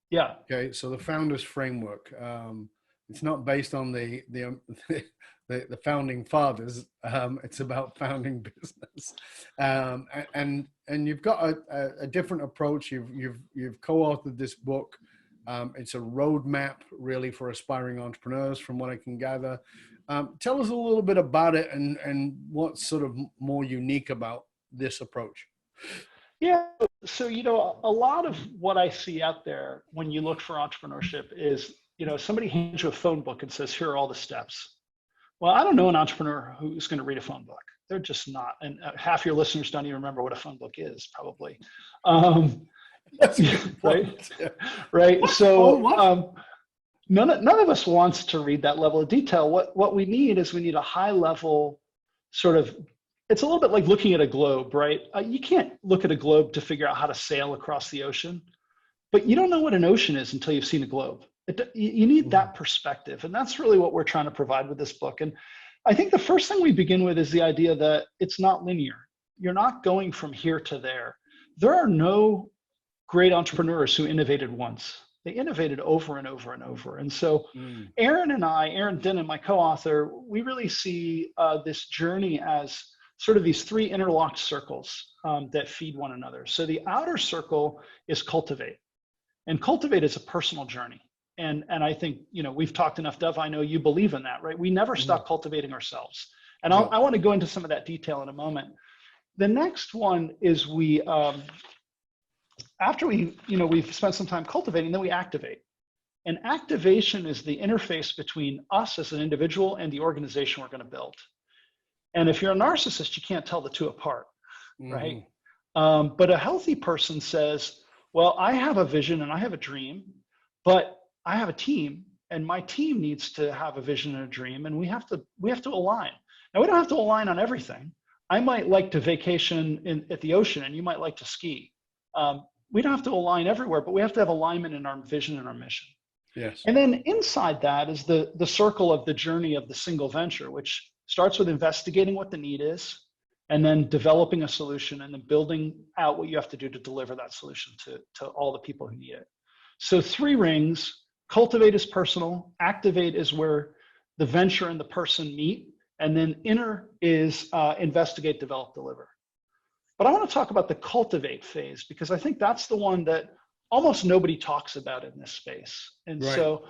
Yeah. Okay. So the Founders Framework. It's not based on the founding fathers. It's about founding business, and you've got a different approach. You've co-authored this book. It's a roadmap really for aspiring entrepreneurs, from what I can gather. Tell us a little bit about it and what's sort of more unique about this approach. Yeah. So, a lot of what I see out there when you look for entrepreneurship is, somebody hands you a phone book and says, here are all the steps. Well, I don't know an entrepreneur who's going to read a phone book. They're just not. And half your listeners don't even remember what a phone book is, probably. Right. Right. So none of us wants to read that level of detail. What we need is we need a high level sort of, it's a little bit like looking at a globe, right? You can't look at a globe to figure out how to sail across the ocean, but you don't know what an ocean is until you've seen a globe. You need that perspective. And that's really what we're trying to provide with this book. And I think the first thing we begin with is the idea that it's not linear. You're not going from here to there. There are no great entrepreneurs who innovated once. They innovated over and over and over. And so Aaron Dennen, my co-author, we really see this journey as sort of these 3 interlocked circles that feed one another. So the outer circle is cultivate. And cultivate is a personal journey. And I think, we've talked enough, Dev, I know you believe in that, right? We never stop cultivating ourselves. And I want to go into some of that detail in a moment. The next one is after we've spent some time cultivating, then we activate. And activation is the interface between us as an individual and the organization we're going to build. And if you're a narcissist, you can't tell the two apart, right? But a healthy person says, well, I have a vision and I have a dream, but I have a team, and my team needs to have a vision and a dream, and we have to align. Now, we don't have to align on everything. I might like to vacation at the ocean, and you might like to ski. We don't have to align everywhere, but we have to have alignment in our vision and our mission. Yes. And then inside that is the circle of the journey of the single venture, which starts with investigating what the need is, and then developing a solution, and then building out what you have to do to deliver that solution to all the people who need it. So 3 rings. Cultivate is personal, activate is where the venture and the person meet, and then inner is investigate, develop, deliver. But I want to talk about the cultivate phase, because I think that's the one that almost nobody talks about in this space. And so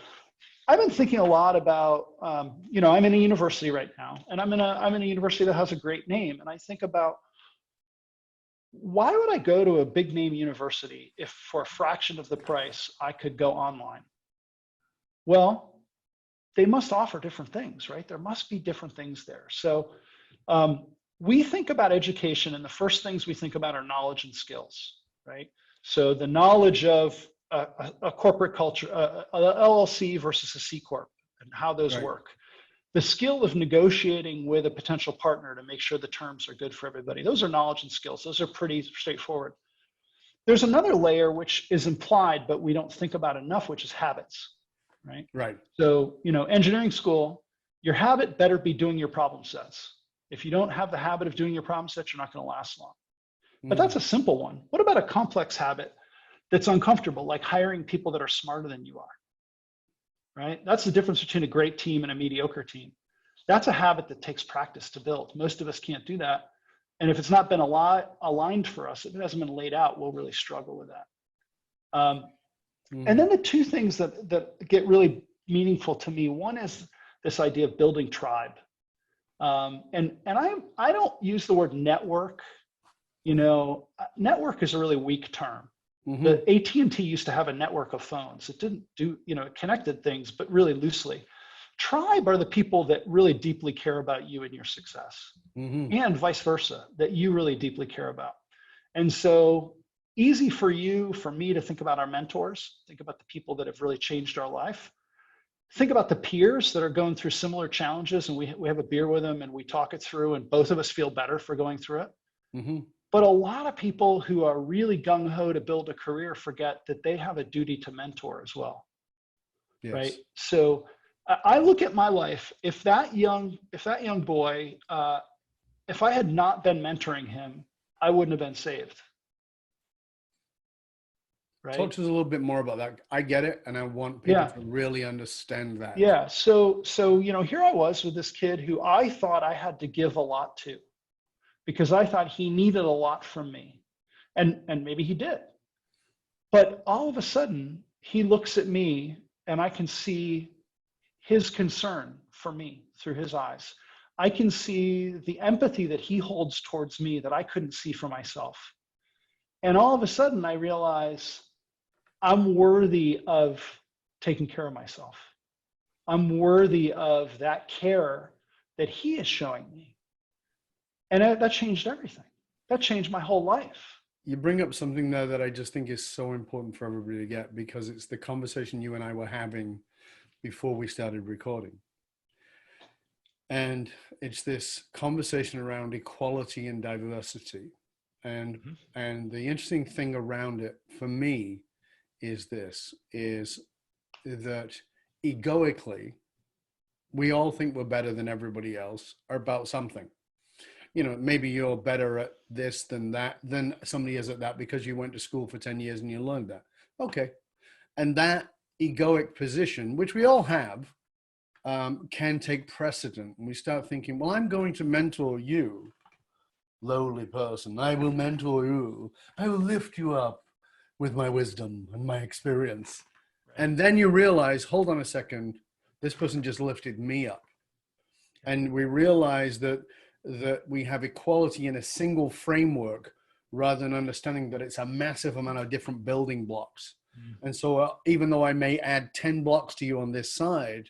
I've been thinking a lot about, I'm in a university right now, and I'm in a university that has a great name. And I think about, why would I go to a big name university if for a fraction of the price I could go online? Well, they must offer different things, right? There must be different things there. So we think about education, and the first things we think about are knowledge and skills, right? So the knowledge of a corporate culture, a LLC versus a C Corp, and how those work. The skill of negotiating with a potential partner to make sure the terms are good for everybody. Those are knowledge and skills. Those are pretty straightforward. There's another layer which is implied, but we don't think about enough, which is habits, right? Right. So, engineering school, your habit better be doing your problem sets. If you don't have the habit of doing your problem sets, you're not going to last long. But that's a simple one. What about a complex habit that's uncomfortable, like hiring people that are smarter than you are, right? That's the difference between a great team and a mediocre team. That's a habit that takes practice to build. Most of us can't do that. And if it's not been aligned for us, if it hasn't been laid out, we'll really struggle with that. And then the two things that get really meaningful to me, one is this idea of building tribe. And I don't use the word network. Network is a really weak term. The AT&T used to have a network of phones. It didn't do, it connected things, but really loosely. Tribe are the people that really deeply care about you and your success, and vice versa, that you really deeply care about. And so easy for you, for me to think about our mentors, think about the people that have really changed our life. Think about the peers that are going through similar challenges, and we have a beer with them and we talk it through, and both of us feel better for going through it. But a lot of people who are really gung-ho to build a career forget that they have a duty to mentor as well, right? So I look at my life, if that young boy, if I had not been mentoring him, I wouldn't have been saved. Right? Talk to us a little bit more about that. I get it, and I want people to really understand that. Yeah. So here I was with this kid who I thought I had to give a lot to, because I thought he needed a lot from me, and maybe he did. But all of a sudden, he looks at me, and I can see his concern for me through his eyes. I can see the empathy that he holds towards me that I couldn't see for myself. And all of a sudden, I realize I'm worthy of taking care of myself. I'm worthy of that care that he is showing me. And that changed everything. That changed my whole life. You bring up something there that I just think is so important for everybody to get, because it's the conversation you and I were having before we started recording. And it's this conversation around equality and diversity. And the interesting thing around it for me is that egoically, we all think we're better than everybody else or about something. Maybe you're better at this than somebody is at that because you went to school for 10 years and you learned that. Okay. And that egoic position, which we all have, can take precedent. And we start thinking, well, I'm going to mentor you, lowly person. I will mentor you. I will lift you up with my wisdom and my experience. Right. And then you realize, hold on a second, this person just lifted me up. And we realize that we have equality in a single framework rather than understanding that it's a massive amount of different building blocks. And so even though I may add 10 blocks to you on this side,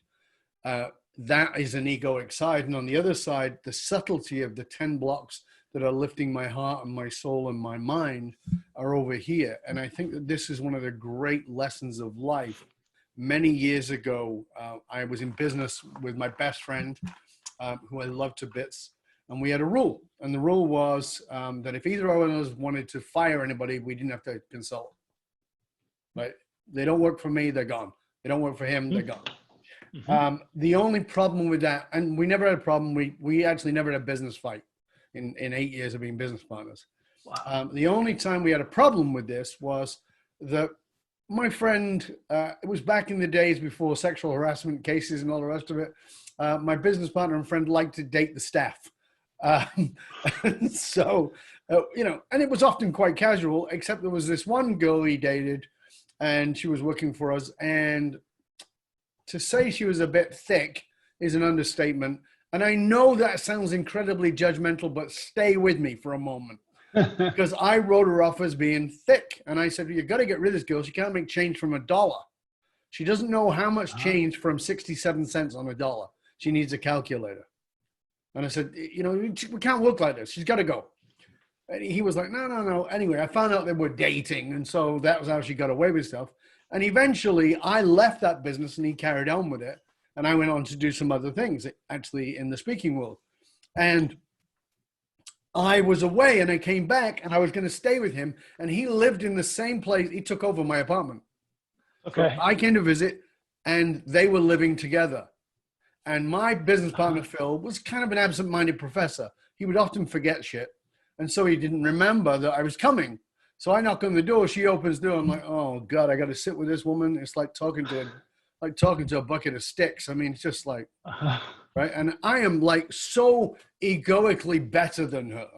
that is an egoic side. And on the other side, the subtlety of the 10 blocks that are lifting my heart and my soul and my mind are over here. And I think that this is one of the great lessons of life. Many years ago, I was in business with my best friend, who I love to bits. And we had a rule. And the rule was that if either of us wanted to fire anybody, we didn't have to consult. Right? They don't work for me, they're gone. They don't work for him, they're gone. The only problem with that, and we never had a problem, we actually never had a business fight in 8 years of being business partners. Wow. The only time we had a problem with this was that my friend, it was back in the days before sexual harassment cases and all the rest of it. My business partner and friend liked to date the staff. And so, and it was often quite casual, except there was this one girl he dated and she was working for us. And to say she was a bit thick is an understatement. And I know that sounds incredibly judgmental, but stay with me for a moment. Because I wrote her off as being thick. And I said, you got to get rid of this girl. She can't make change from $1. She doesn't know how much changed from 67 cents on a dollar. She needs a calculator. And I said, you know, we can't work like this. She's got to go. And he was like, no. Anyway, I found out they were dating. And so that was how she got away with stuff. And eventually I left that business and he carried on with it. And I went on to do some other things, actually, in the speaking world. And I was away and I came back and I was going to stay with him. And he lived in the same place. He took over my apartment. Okay. So I came to visit and they were living together. And my business partner, Phil, was kind of an absent-minded professor. He would often forget shit. And so he didn't remember that I was coming. So I knock on the door. She opens the door. I'm like, oh, God, I got to sit with this woman. It's like talking to a bucket of sticks. I mean, it's just like, right? And I am like so egoically better than her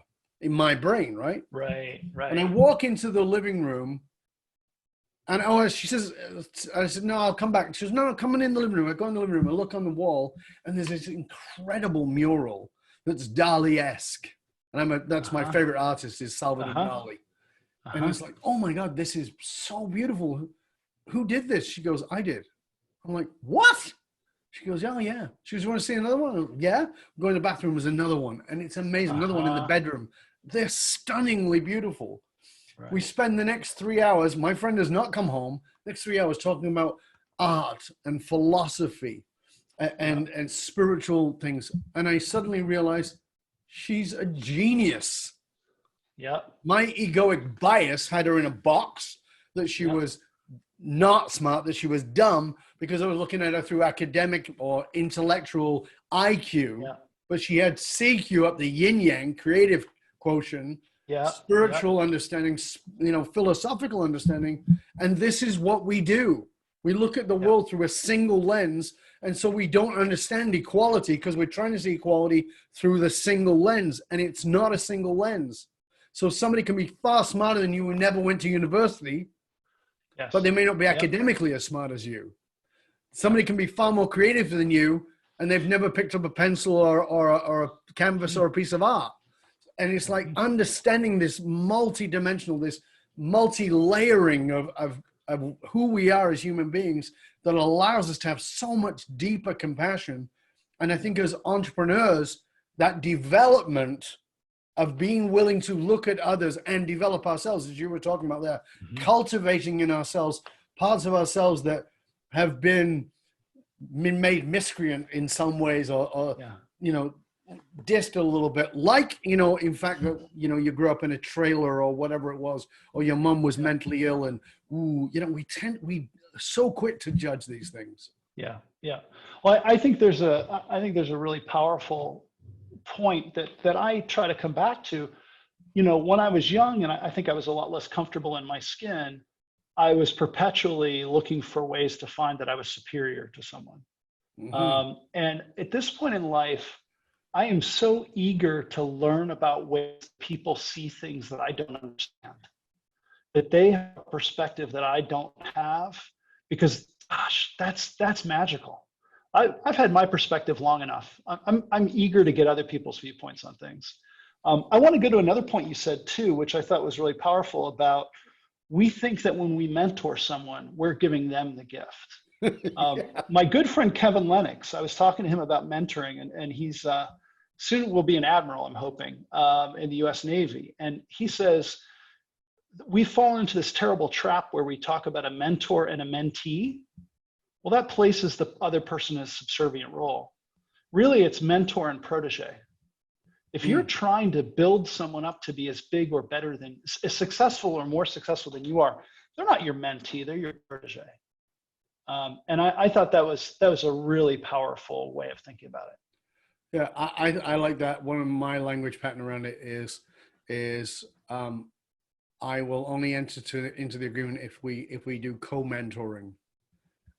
in my brain, right? Right. And I walk into the living room and she says, I said, no, I'll come back. She says, no, come on in the living room. I go in the living room, I look on the wall and there's this incredible mural that's Dali-esque. And that's my favorite artist is Salvador Dali. And it's like, oh my God, this is so beautiful. Who did this? She goes, I did. I'm like, what? She goes, oh yeah. She goes, you want to see another one? Yeah. Going to the bathroom, there's another one. And it's amazing. Another one in the bedroom. They're stunningly beautiful. Right. We spend the next 3 hours, my friend does not come home, next 3 hours talking about art and philosophy and spiritual things. And I suddenly realized she's a genius. Yeah. My egoic bias had her in a box that she was not smart, that she was dumb, because I was looking at her through academic or intellectual IQ, but she had CQ up the yin yang, creative quotient, spiritual understanding, you know, philosophical understanding. And this is what we do. We look at the world through a single lens. And so we don't understand equality because we're trying to see equality through the single lens, and it's not a single lens. So somebody can be far smarter than you who never went to university, but they may not be academically as smart as you. Somebody can be far more creative than you, and they've never picked up a pencil or a canvas or a piece of art. And it's like understanding this multi-dimensional, this multi-layering of who we are as human beings that allows us to have so much deeper compassion. And I think as entrepreneurs, that development of being willing to look at others and develop ourselves, as you were talking about there, cultivating in ourselves parts of ourselves that have been made miscreant in some ways or you know, dissed a little bit, like, you know, in fact, you know, you grew up in a trailer or whatever it was, or your mom was mentally ill, and you know, we so quick to judge these things. Yeah. Well, I think there's a really powerful point that I try to come back to. You know, when I was young, and I think I was a lot less comfortable in my skin, I was perpetually looking for ways to find that I was superior to someone. And at this point in life, I am so eager to learn about ways people see things that I don't understand, that they have a perspective that I don't have, because gosh, that's magical. I've had my perspective long enough. I'm eager to get other people's viewpoints on things. I want to go to another point you said too, which I thought was really powerful, about we think that when we mentor someone, we're giving them the gift. My good friend Kevin Lennox, I was talking to him about mentoring, and he's soon will be an admiral, I'm hoping, in the US Navy. And he says, we've fallen into this terrible trap where we talk about a mentor and a mentee. Well, that places the other person in a subservient role. Really, it's mentor and protege. If you're trying to build someone up to be as big or better than, as successful or more successful than you are, they're not your mentee, they're your protege. And I thought that was a really powerful way of thinking about it. Yeah, I like that. One of my language pattern around it is I will only enter into the agreement if we do co-mentoring.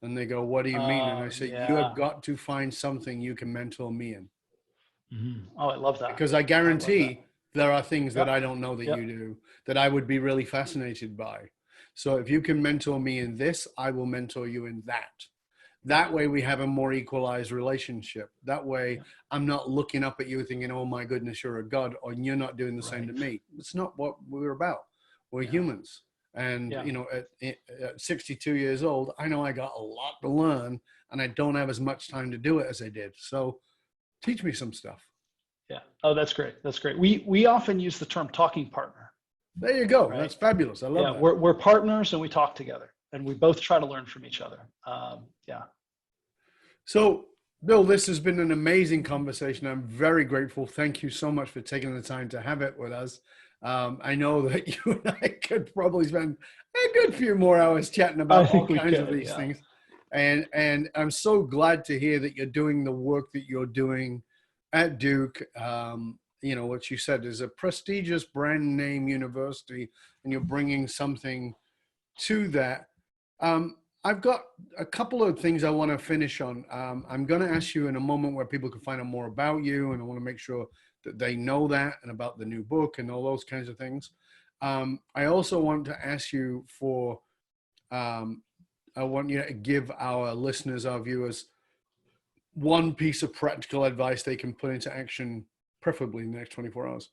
And they go, what do you mean? And I say, you have got to find something you can mentor me in. Oh, I love that. Because I guarantee there are things that I don't know that you do that I would be really fascinated by. So if you can mentor me in this, I will mentor you in that. That way we have a more equalized relationship. That way I'm not looking up at you thinking, oh my goodness, you're a god, or you're not doing the same to me. It's not what we're about. We're humans. And, Yeah. you know, at 62 years old, I know I got a lot to learn and I don't have as much time to do it as I did. So teach me some stuff. Yeah. Oh, that's great. That's great. We often use the term talking partner. There you go. Right? That's fabulous. I love Yeah. that. We're partners and we talk together and we both try to learn from each other. Yeah. So, Bill, this has been an amazing conversation. I'm very grateful. Thank you so much for taking the time to have it with us. I know that you and I could probably spend a good few more hours chatting I about all think we kinds could, of these yeah. things. And I'm so glad to hear that you're doing the work that you're doing at Duke. You know, what you said is a prestigious brand name university, and you're bringing something to that. I've got a couple of things I want to finish on. I'm going to ask you in a moment where people can find out more about you, and I want to make sure that they know that and about the new book and all those kinds of things. I also want to ask you for, I want you to give our listeners, our viewers, one piece of practical advice they can put into action, preferably in the next 24 hours.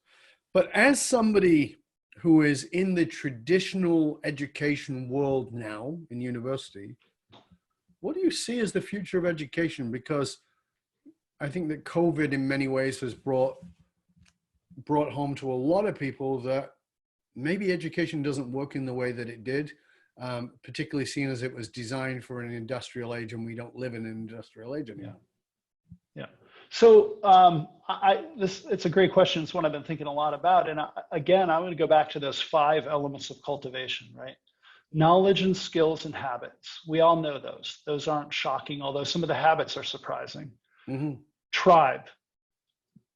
But as somebody who is in the traditional education world now in university, what do you see as the future of education? Because I think that COVID in many ways has brought home to a lot of people that maybe education doesn't work in the way that it did, particularly seeing as it was designed for an industrial age and we don't live in an industrial age anymore. Yeah. So it's a great question. It's one I've been thinking a lot about. And again, I'm going to go back to those 5 elements of cultivation, right? Knowledge and skills and habits. We all know those. Those aren't shocking, although some of the habits are surprising. Mm-hmm. Tribe.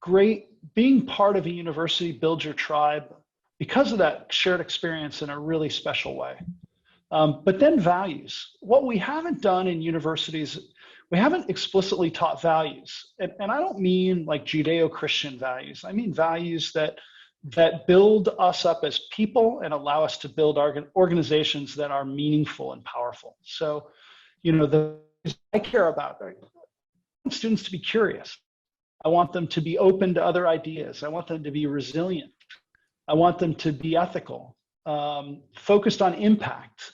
Great. Being part of a university builds your tribe because of that shared experience in a really special way. But then values. What we haven't done in universities, we haven't explicitly taught values. And I don't mean like Judeo-Christian values. I mean values that build us up as people and allow us to build organizations that are meaningful and powerful. So, you know, the things I care about, I want students to be curious. I want them to be open to other ideas. I want them to be resilient. I want them to be ethical, focused on impact,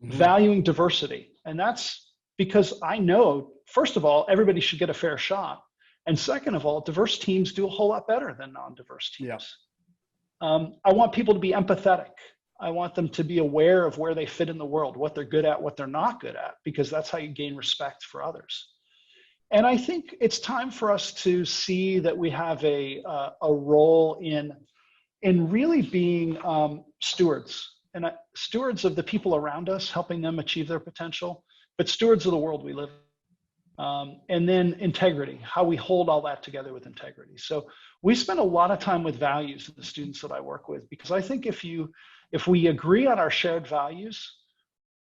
valuing diversity. And that's because I know, first of all, everybody should get a fair shot. And second of all, diverse teams do a whole lot better than non-diverse teams. Yeah. I want people to be empathetic. I want them to be aware of where they fit in the world, what they're good at, what they're not good at, because that's how you gain respect for others. And I think it's time for us to see that we have a role in really being stewards, and stewards of the people around us, helping them achieve their potential, but stewards of the world we live in. And then integrity, how we hold all that together with integrity. So we spend a lot of time with values with the students that I work with, because I think if we agree on our shared values,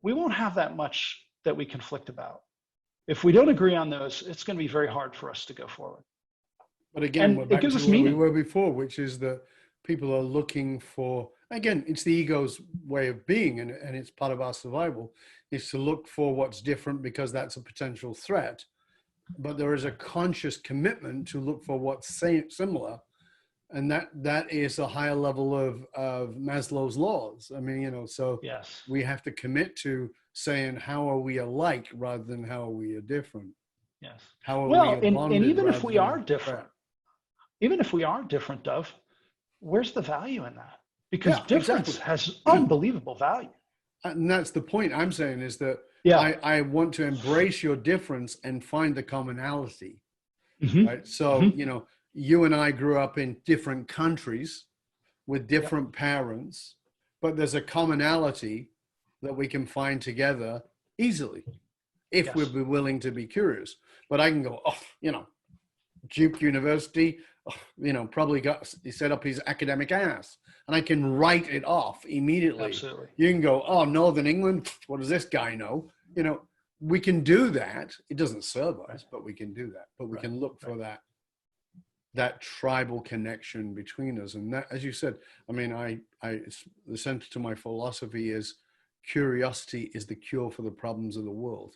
we won't have that much that we conflict about. If we don't agree on those, it's going to be very hard for us to go forward. But again, and we're back it gives to us where we meaning. were before, which is that people are looking for, again, it's the ego's way of being, and it's part of our survival, is to look for what's different because that's a potential threat. But there is a conscious commitment to look for what's similar. And that is a higher level of Maslow's laws. I mean, you know, so yes, we have to commit to saying, how are we alike rather than how are we different? yes. How are Well, we and bonded even if rather we than are different, Dove, where's the value in that? Because difference exactly. has unbelievable value. And that's the point I'm saying, is that Yeah. I want to embrace your difference and find the commonality, Mm-hmm. right? So, Mm-hmm. you know, you and I grew up in different countries with different parents, but there's a commonality that we can find together easily if Yes. we'd be willing to be curious. But I can go, oh, you know, Duke University, you know, probably he set up his academic ass, and I can write it off immediately. Absolutely. You can go, oh, Northern England, what does this guy know? You know, we can do that. It doesn't serve us, but we can do that. But we can look for that tribal connection between us. And that, as you said, I mean, the center to my philosophy is curiosity is the cure for the problems of the world.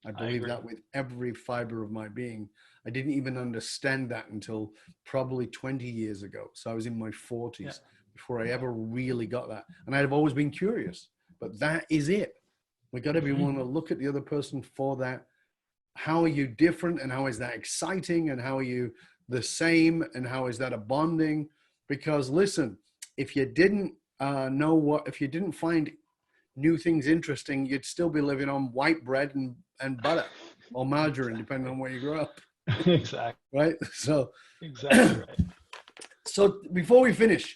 I believe that with every fiber of my being. I didn't even understand that until probably 20 years ago. So I was in my 40s. before I ever really got that. And I've always been curious, but that is it. We got to be willing to look at the other person for that. How are you different, and how is that exciting, and how are you the same, and how is that a bonding? Because listen, if you didn't if you didn't find new things interesting, you'd still be living on white bread and butter or margarine, depending on where you grew up. Exactly. Right? So exactly right. So before we finish,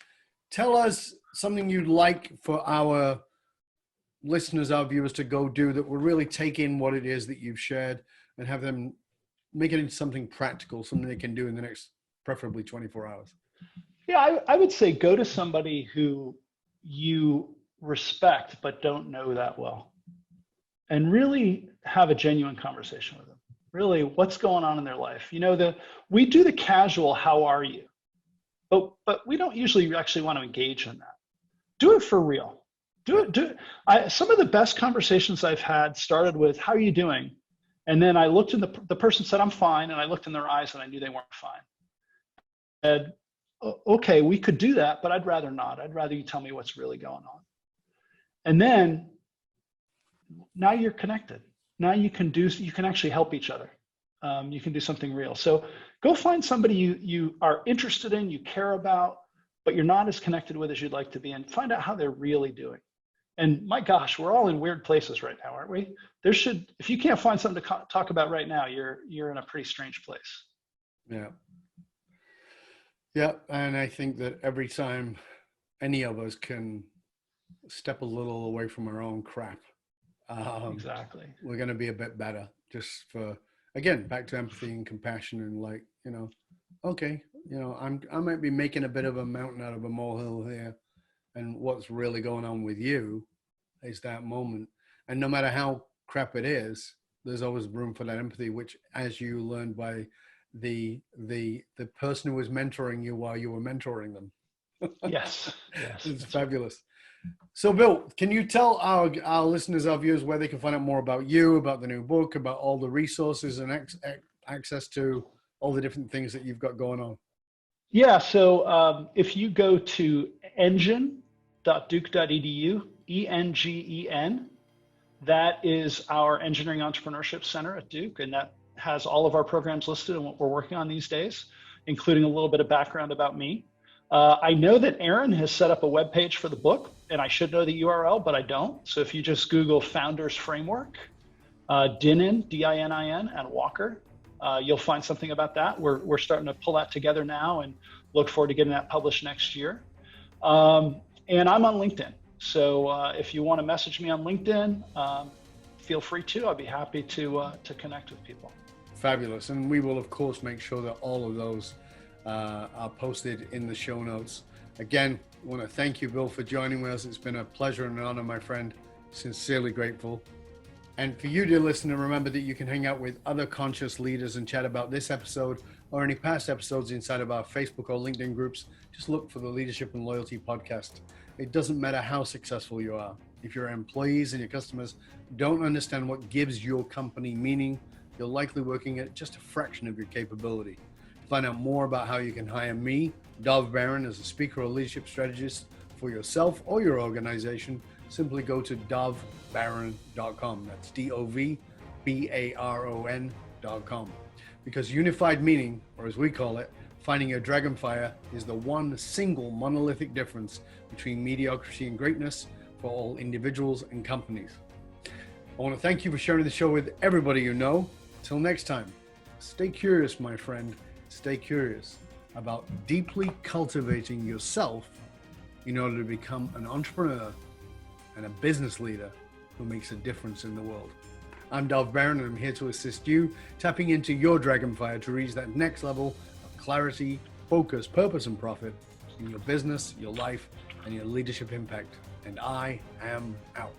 tell us something you'd like for our listeners, our viewers to go do that will really take in what it is that you've shared and have them make it into something practical, something they can do in the next, preferably 24 hours. Yeah, I would say go to somebody who you respect but don't know that well, and really have a genuine conversation with them. Really, what's going on in their life? We do the casual, how are you? But we don't usually actually want to engage in that. Do it for real. Do it. Some of the best conversations I've had started with, how are you doing? And then I looked in the person said, I'm fine. And I looked in their eyes and I knew they weren't fine. And okay, we could do that, but I'd rather not. I'd rather you tell me what's really going on. And then now you're connected. Now you can actually help each other. You can do something real. So go find somebody you are interested in, you care about, but you're not as connected with as you'd like to be, and find out how they're really doing. And my gosh, we're all in weird places right now, aren't we? If you can't find something to talk about right now, you're in a pretty strange place. Yeah. Yeah. And I think that every time any of us can step a little away from our own crap, exactly, we're going to be a bit better, just for, again, back to empathy and compassion, and okay, I might be making a bit of a mountain out of a molehill here, and what's really going on with you is that moment. And no matter how crap it is, there's always room for that empathy, which, as you learned by the person who was mentoring you while you were mentoring them. Yes. It's fabulous. So Bill, can you tell our listeners, our viewers, where they can find out more about you, about the new book, about all the resources and access to all the different things that you've got going on? Yeah, so if you go to engine.duke.edu, ENGEN, that is our Engineering Entrepreneurship Center at Duke, and that has all of our programs listed and what we're working on these days, including a little bit of background about me. I know that Aaron has set up a web page for the book, and I should know the URL, but I don't. So if you just Google Founders Framework, Dinin, D-I-N-I-N, and Walker, you'll find something about that. We're starting to pull that together now and look forward to getting that published next year. And I'm on LinkedIn. So if you want to message me on LinkedIn, feel free to. I'd be happy to connect with people. Fabulous. And we will, of course, make sure that all of those are posted in the show notes. Again, I want to thank you, Bill, for joining us. It's been a pleasure and an honor, my friend. Sincerely grateful. And for you, dear listener, remember that you can hang out with other conscious leaders and chat about this episode or any past episodes inside of our Facebook or LinkedIn groups. Just look for the Leadership and Loyalty Podcast. It doesn't matter how successful you are. If your employees and your customers don't understand what gives your company meaning, you're likely working at just a fraction of your capability. To find out more about how you can hire me, Dov Baron, as a speaker or leadership strategist for yourself or your organization, simply go to dovbaron.com. That's DOVBARON.com. Because unified meaning, or as we call it, finding your dragonfire, is the one single monolithic difference between mediocrity and greatness for all individuals and companies. I want to thank you for sharing the show with everybody you know. Till next time, stay curious, my friend. Stay curious about deeply cultivating yourself in order to become an entrepreneur and a business leader who makes a difference in the world. I'm Dov Baron, and I'm here to assist you tapping into your dragonfire to reach that next level of clarity, focus, purpose, and profit in your business, your life, and your leadership impact. And I am out.